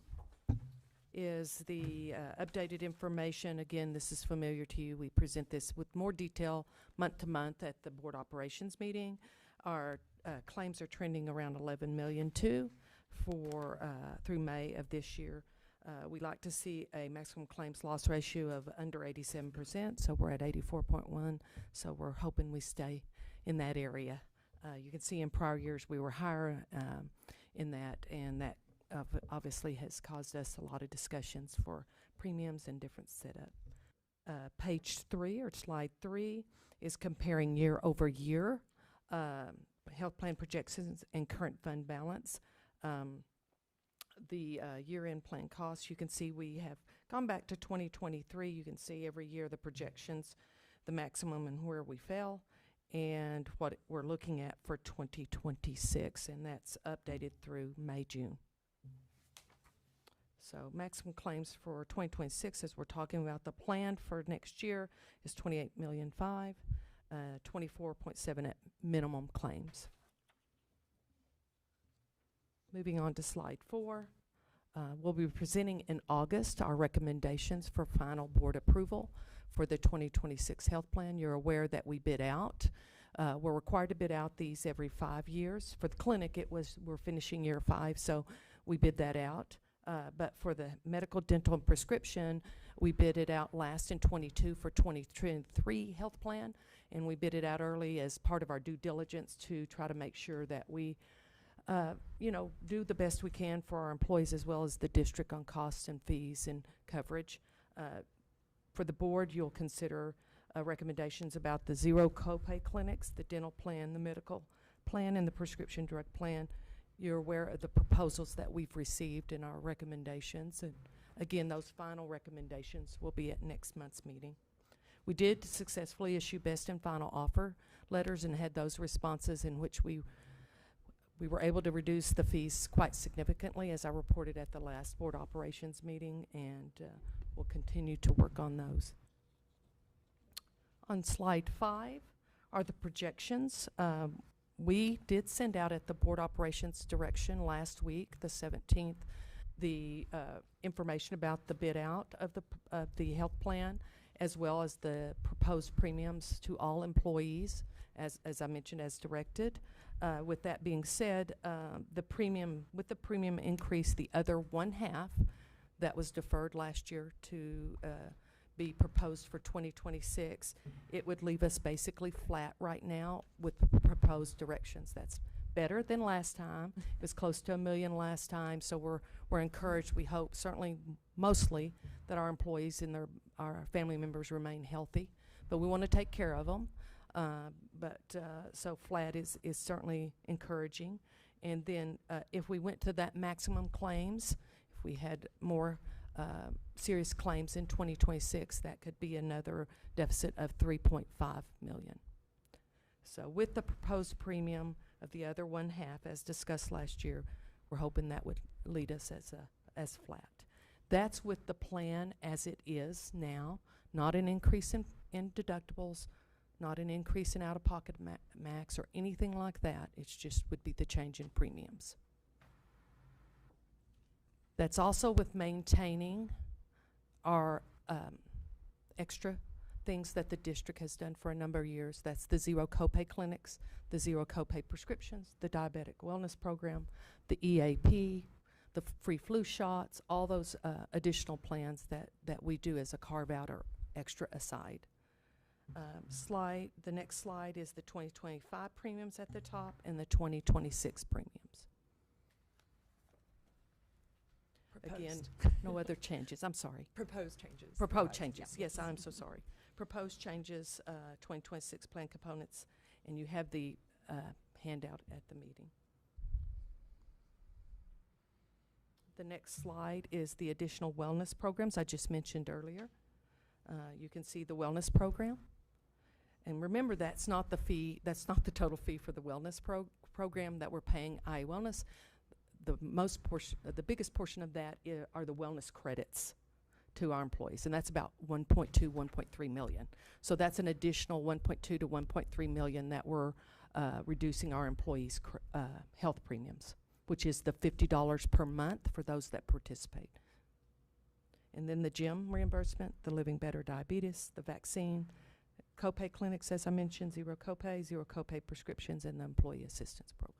is the updated information. Again, this is familiar to you. We present this with more detail month to month at the board operations meeting. Our claims are trending around 11 million too for through May of this year. We like to see a maximum claims loss ratio of under 87%, so we're at 84.1, so we're hoping we stay in that area. You can see in prior years we were higher in that, and that obviously has caused us a lot of discussions for premiums and different setup. Page 3 or slide 3 is comparing year over year health plan projections and current fund balance. The year-end plan costs, you can see we have gone back to 2023. You can see every year the projections, the maximum and where we fell, and what we're looking at for 2026, and that's updated through May, June. So maximum claims for 2026, as we're talking about, the plan for next year is 28,500,000, 24.7 at minimum claims. Moving on to slide 4. We'll be presenting in August our recommendations for final board approval for the 2026 health plan. You're aware that we bid out. We're required to bid out these every 5 years. For the clinic, we're finishing year 5, so we bid that out. But for the medical, dental, and prescription, we bid it out last in 22 for 2023 health plan, and we bid it out early as part of our due diligence to try to make sure that we do the best we can for our employees as well as the district on costs and fees and coverage. For the board, you'll consider recommendations about the zero copay clinics, the dental plan, the medical plan, and the prescription drug plan. You're aware of the proposals that we've received in our recommendations. And again, those final recommendations will be at next month's meeting. We did successfully issue best and final offer letters and had those responses in which we were able to reduce the fees quite significantly, as I reported at the last board operations meeting, and we'll continue to work on those. On slide 5 are the projections. We did send out at the board operations direction last week, the 17th, the information about the bid out of the health plan, as well as the proposed premiums to all employees, as I mentioned, as directed. With that being said, with the premium increase, the other 1/2 that was deferred last year to be proposed for 2026, it would leave us basically flat right now with proposed directions. That's better than last time. It was close to $1 million last time, so we're encouraged. We hope, certainly mostly, that our employees and our family members remain healthy, but we want to take care of them. So flat is certainly encouraging. And then if we went to that maximum claims, if we had more serious claims in 2026, that could be another deficit of $3.5 million. So with the proposed premium of the other 1/2, as discussed last year, we're hoping that would lead us as flat. That's with the plan as it is now, not an increase in deductibles, not an increase in out-of-pocket max or anything like that. It's just would be the change in premiums. That's also with maintaining our extra things that the district has done for a number of years. That's the zero copay clinics, the zero copay prescriptions, the diabetic wellness program, the EAP, the free flu shots, all those additional plans that we do as a carve-out or extra aside. The next slide is the 2025 premiums at the top and the 2026 premiums. Again, no other changes. I'm sorry. Proposed changes. Proposed changes. Yes, I'm so sorry. Proposed changes, 2026 plan components, and you have the handout at the meeting. The next slide is the additional wellness programs I just mentioned earlier. You can see the wellness program. And remember, that's not the fee, that's not the total fee for the wellness program that we're paying IA Wellness. The biggest portion of that are the wellness credits to our employees, and that's about 1.2, 1.3 million. So that's an additional 1.2 to 1.3 million that we're reducing our employees' health premiums, which is the $50 per month for those that participate. And then the gym reimbursement, the Living Better diabetes, the vaccine, copay clinics, as I mentioned, zero copay prescriptions, and the employee assistance program.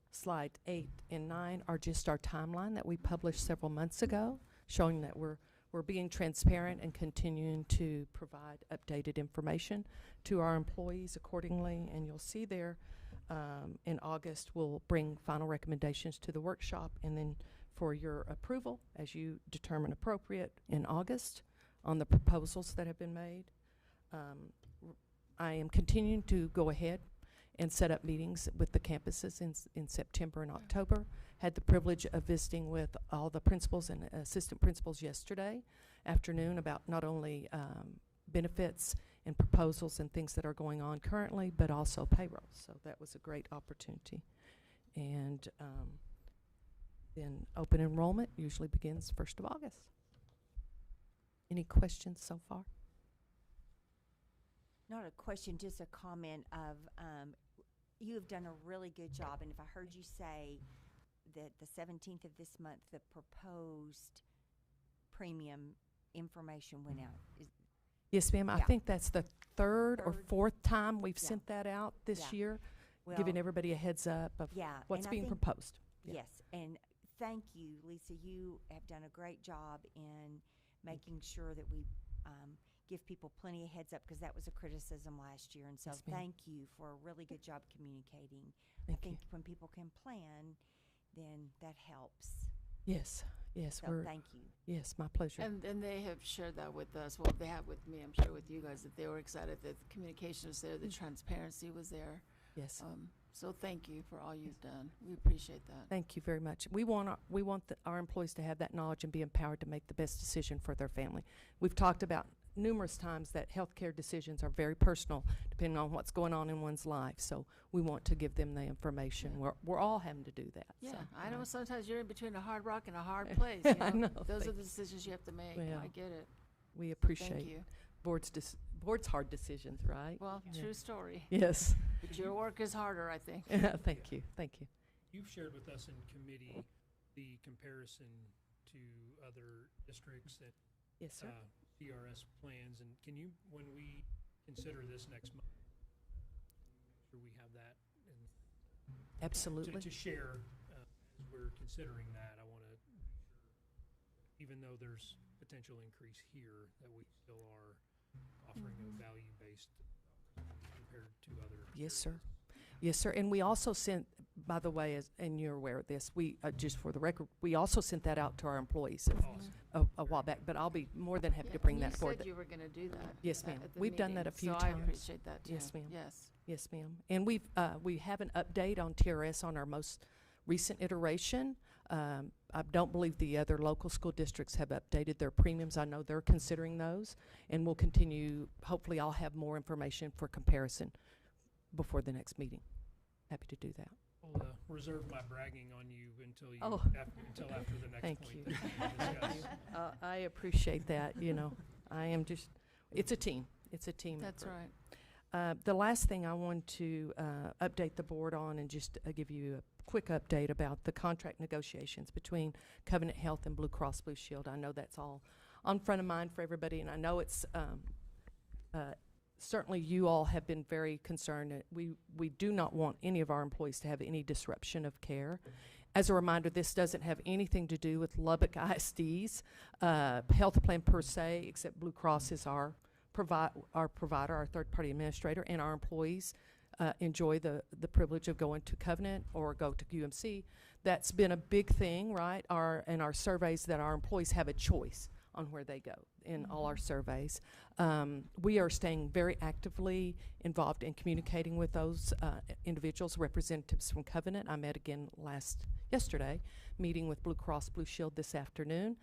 Slide 8 and 9 are just our timeline that we published several months ago, showing that we're being transparent and continuing to provide updated information to our employees accordingly. And you'll see there in August, we'll bring final recommendations to the workshop, and then for your approval as you determine appropriate in August on the proposals that have been made. I am continuing to go ahead and set up meetings with the campuses in September and October. Had the privilege of visiting with all the principals and assistant principals yesterday afternoon about not only benefits and proposals and things that are going on currently, but also payroll. So that was a great opportunity. And then open enrollment usually begins 1st of August. Any questions so far? Not a question, just a comment of, you have done a really good job, and if I heard you say that the 17th of this month, the proposed premium information went out. Yes, ma'am. I Yeah. think that's the third or fourth time we've Yeah. sent that out this Yeah. year, Well, giving everybody a heads up of yeah, what's and I being think- proposed. Yeah. Yes, and thank you, Lisa. You have done a great job in making sure that we give people plenty of heads up, because that was a criticism last year. And so Yes, ma'am. thank you for a really good job communicating. Thank I think you. when people can plan, then that helps. Yes, yes, So thank you. Yes, my pleasure. And they have shared that with us. Well, they have with me, I'm sure with you guys, that they were excited that the communication was there, the transparency was there. Yes. So thank you for all you've done. We appreciate that. Thank you very much. We want our employees to have that knowledge and be empowered to make the best decision for their family. We've talked about numerous times that healthcare decisions are very personal, depending on what's going on in one's life. So we want to give them the information. We're all having to do that. Yeah, so, I know sometimes you're in between a hard rock and a hard place. You know? I know. Those are the decisions you have to make. Well, I get it. We So appreciate thank you. board's hard decisions, right? Well, Yeah. true story. Yes. But your work is harder, I think. Thank you. Thank you. You've shared with us in committee the comparison to other districts that Yes, sir. CRS plans, and can you, when we consider this next month, make sure we have that Absolutely. to share as we're considering that. I want to make sure, even though there's potential increase here, that we still are offering a value-based compared to other. Yes, sir. Yes, sir. And we also sent, by the way, and you're aware of this, we, just for the record, we also sent that out to our employees a while back, but I'll be more than happy to bring that forward. You said you were going to do that. Yes, ma'am. At the We've done that a meeting, few so times. I appreciate that, too. Yes, ma'am. Yes. Yes, ma'am. And we have an update on TRS on our most recent iteration. I don't believe the other local school districts have updated their premiums. I know they're considering those, and we'll continue. Hopefully, I'll have more information for comparison before the next meeting. Happy to do that. I'll reserve my bragging on you until you until after the next Thank point. you. that we discuss. I appreciate that. You know, I am just. It's a team. It's a team. That's effort. right. The last thing I want to update the board on, and just give you a quick update about the contract negotiations between Covenant Health and Blue Cross Blue Shield. I know that's all on front of mind for everybody, and I know it's certainly you all have been very concerned. We do not want any of our employees to have any disruption of care. As a reminder, this doesn't have anything to do with Lubbock ISD's health plan per se, except Blue Cross is our provider, our third-party administrator, and our employees enjoy the privilege of going to Covenant or go to UMC. That's been a big thing, right? In our surveys, that our employees have a choice on where they go in all our surveys. We are staying very actively involved in communicating with those individuals, representatives from Covenant. I met again yesterday, meeting with Blue Cross Blue Shield this afternoon,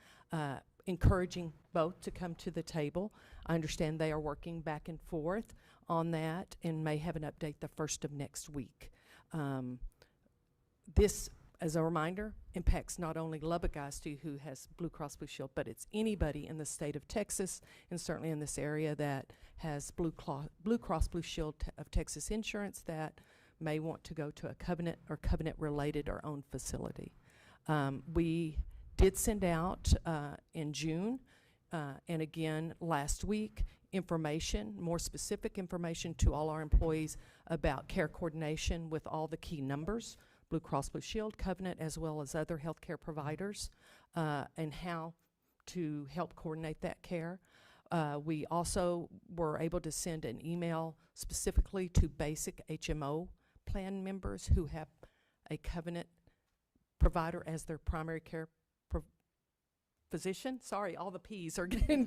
encouraging both to come to the table. I understand they are working back and forth on that and may have an update the first of next week. This, as a reminder, impacts not only Lubbock ISD, who has Blue Cross Blue Shield, but it's anybody in the state of Texas, and certainly in this area, that has Blue Cross Blue Shield of Texas insurance that may want to go to a Covenant or Covenant-related or owned facility. We did send out in June and again last week information, more specific information to all our employees about care coordination with all the key numbers, Blue Cross Blue Shield, Covenant, as well as other healthcare providers, and how to help coordinate that care. We also were able to send an email specifically to basic HMO plan members who have a Covenant provider as their primary care physician. Sorry, all the P's are getting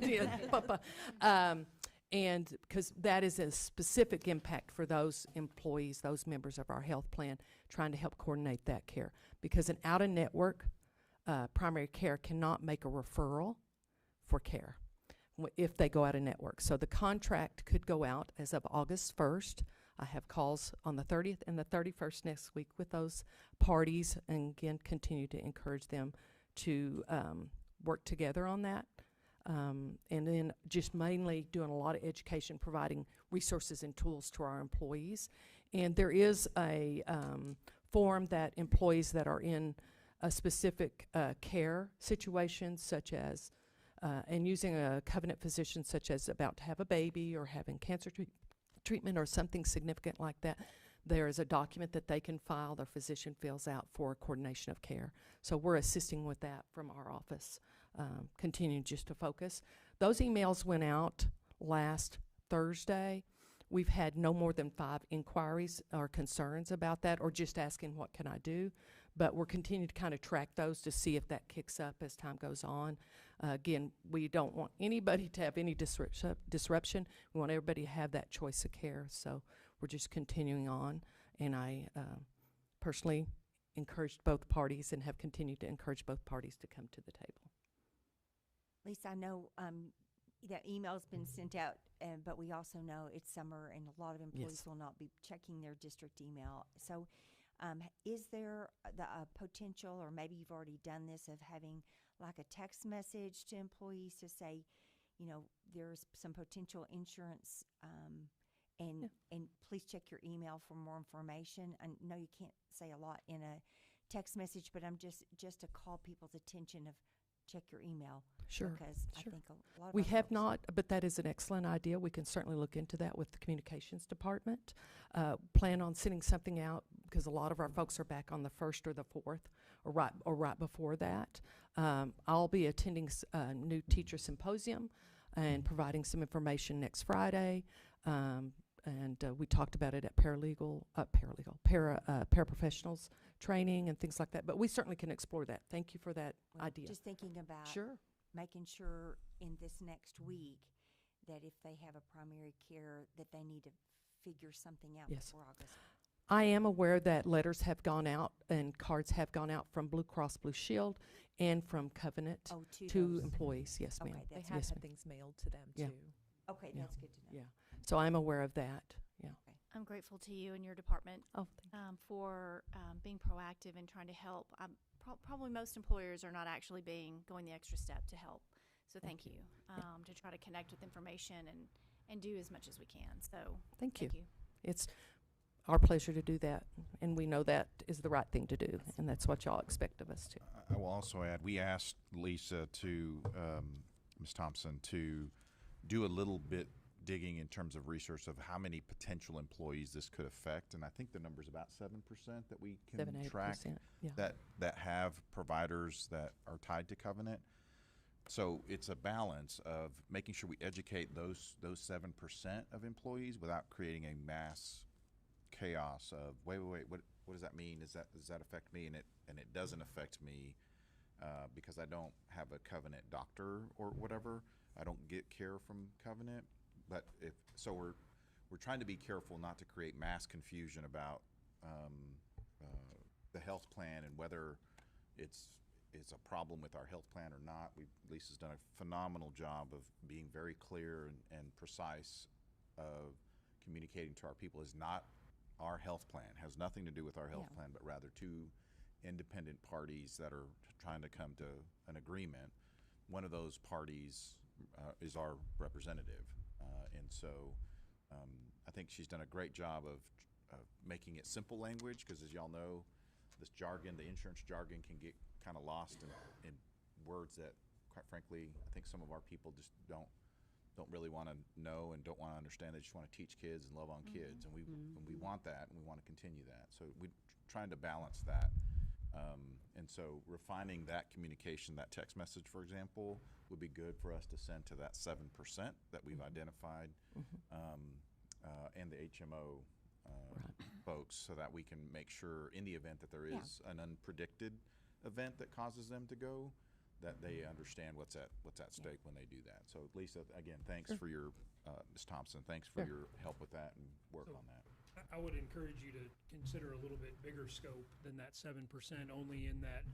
and because that is a specific impact for those employees, those members of our health plan, trying to help coordinate that care. Because an out-of-network primary care cannot make a referral for care if they go out of network. So the contract could go out as of August 1st. I have calls on the 30th and the 31st next week with those parties, and again, continue to encourage them to work together on that. And then just mainly doing a lot of education, providing resources and tools to our employees. And there is a form that employees that are in a specific care situation, such as, and using a covenant physician, such as about to have a baby or having cancer treatment or something significant like that, there is a document that they can file, their physician fills out for coordination of care. So we're assisting with that from our office, continuing just to focus. Those emails went out last Thursday. We've had no more than 5 inquiries or concerns about that, or just asking, what can I do? But we're continuing to kind of track those to see if that kicks up as time goes on. Again, we don't want anybody to have any disruption. We want everybody to have that choice of care. So we're just continuing on. And I personally encouraged both parties and have continued to encourage both parties to come to the table. Lisa, I know that email's been sent out, but we also know it's summer and a lot of employees will not be checking their district email. So is there the potential, or maybe you've already done this, of having like a text message to employees to say, you know, there's some potential insurance and please check your email for more information? I know you can't say a lot in a text message, but I'm just to call people's attention of check your email. Sure. Because I think a lot of we our have folks- not, but that is an excellent idea. We can certainly look into that with the communications department. Plan on sending something out because a lot of our folks are back on the 1st or the 4th, or right before that. I'll be attending a new teacher symposium and providing some information next Friday. And we talked about it at paraprofessionals training and things like that. But we certainly can explore that. Thank you for that idea. Just thinking about Sure. making sure in this next week that if they have a primary care, that they need to figure something out Yes. before August. I am aware that letters have gone out and cards have gone out from Blue Cross Blue Shield and from Covenant to those. employees. Yes, Okay, ma'am. They that's have Yes, had ma'am. things mailed to them Yeah. too. Okay, Yeah. that's good to know. Yeah. So I'm aware of that. Yeah. I'm grateful to you and your department Oh, thank you. for being proactive and trying to help. Probably most employers are not actually going the extra step to help. So thank you to try to connect with information and do as much as we can. So Thank you. It's our pleasure to do that, and we know that is the right thing to do, and that's what y'all expect of us too. I will also add, we asked Lisa to, Ms. Thompson, to do a little bit digging in terms of research of how many potential employees this could affect, and I think the number's about 7% that we can 7-8%, track yeah. that have providers that are tied to Covenant. So it's a balance of making sure we educate those 7% of employees without creating a mass chaos of wait, what does that mean? Does that affect me? And it doesn't affect me because I don't have a Covenant doctor or whatever. I don't get care from Covenant. But we're trying to be careful not to create mass confusion about the health plan and whether it's a problem with our health plan or not. Lisa's done a phenomenal job of being very clear and precise of communicating to our people is not our health plan, has nothing to do with our health plan, but rather two independent parties that are trying to come to an agreement. One of those parties is our representative. And so I think she's done a great job of making it simple language, because as y'all know, this jargon, the insurance jargon, can get kind of lost in words that, quite frankly, I think some of our people just don't really want to know and don't want to understand. They just want to teach kids and love on kids, and we want that, and we want to continue that. So we're trying to balance that. And so refining that communication, that text message, for example, would be good for us to send to that 7% that we've identified, and the HMO folks, so that we can make sure in the event that there is an unpredicted event that causes them to go, that they understand what's at stake when they do that. So Lisa, again, thanks for your, Ms. Thompson, thanks for your help with that and work on that. I would encourage you to consider a little bit bigger scope than that 7%, only in that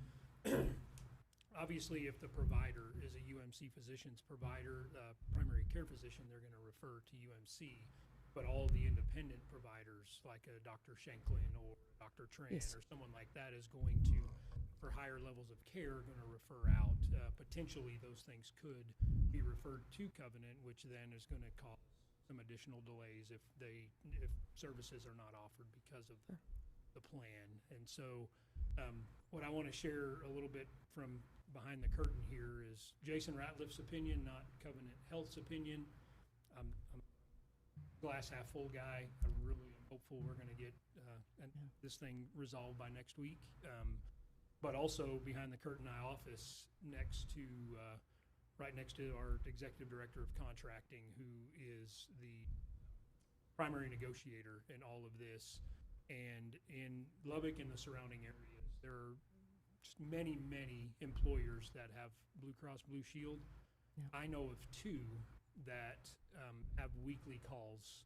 obviously if the provider is a UMC physician's provider, primary care physician, they're going to refer to UMC, but all the independent providers doctors like a Dr. Shanklin or Dr. Tran Yes. or someone like that is going to, for higher levels of care, going to refer out. Potentially, those things could be referred to Covenant, which then is going to cause some additional delays if services are not offered because of the plan. And so, what I want to share a little bit from behind the curtain here is Jason Ratliff's opinion, not Covenant Health's opinion. I'm a glass half full guy. I really am hopeful we're going to get this thing resolved by next week. But also behind the curtain, I office right next to our executive director of contracting, who is the primary negotiator in all of this. And in Lubbock and the surrounding areas, there are just many, many employers that have Blue Cross Blue Shield. Yeah. I know of two that have weekly calls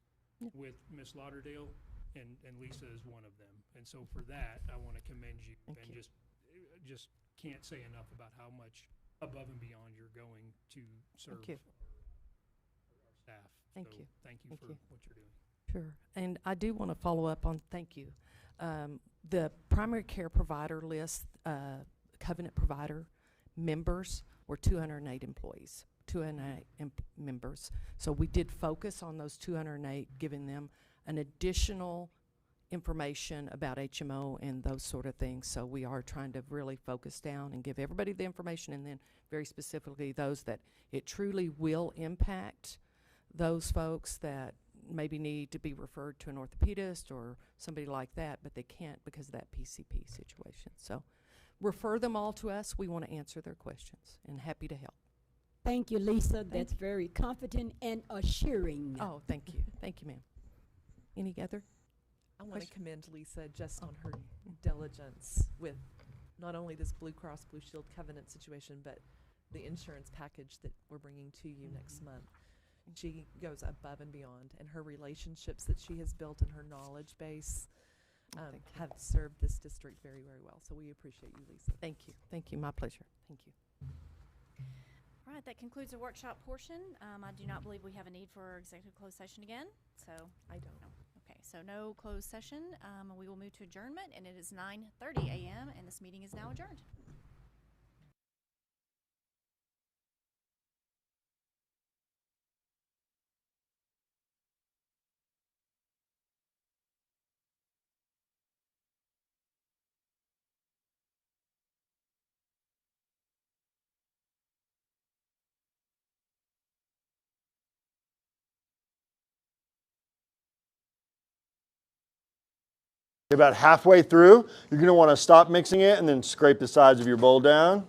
with Miss Lauderdale, and Lisa is one of them. And so for that, I want to commend you. Thank and you. just can't say enough about how much above and beyond you're going to serve Thank you. our staff. Thank So you. Thank you Thank for you. what you're doing. Sure. And I do want to follow up on, thank you. The primary care provider list, Covenant provider members were 208 employees, 208 members. So we did focus on those 208, giving them an additional information about HMO and those sort of things. So we are trying to really focus down and give everybody the information, and then very specifically those that it truly will impact, those folks that maybe need to be referred to an orthopedist or somebody like that, but they can't because of that PCP situation. So refer them all to us. We want to answer their questions, and happy to help. Thank you, Lisa. That's very confident and assuring. Oh, thank you. Thank you, ma'am. Any other? I want to Question? commend Lisa just on her diligence with not only this Blue Cross Blue Shield Covenant situation, but the insurance package that we're bringing to you next month. She goes above and beyond, and her relationships that she has built and her knowledge base have served this district very, very well. So we appreciate you, Lisa. Thank you. Thank you. My pleasure. Thank you. All right, that concludes the workshop portion. I do not believe we have a need for executive closed session again, so. I don't. No. Okay, so no closed session. We will move to adjournment, and it is 9:30 a.m., and this meeting is now adjourned. About halfway through, you're going to want to stop mixing it and then scrape the sides of your bowl down.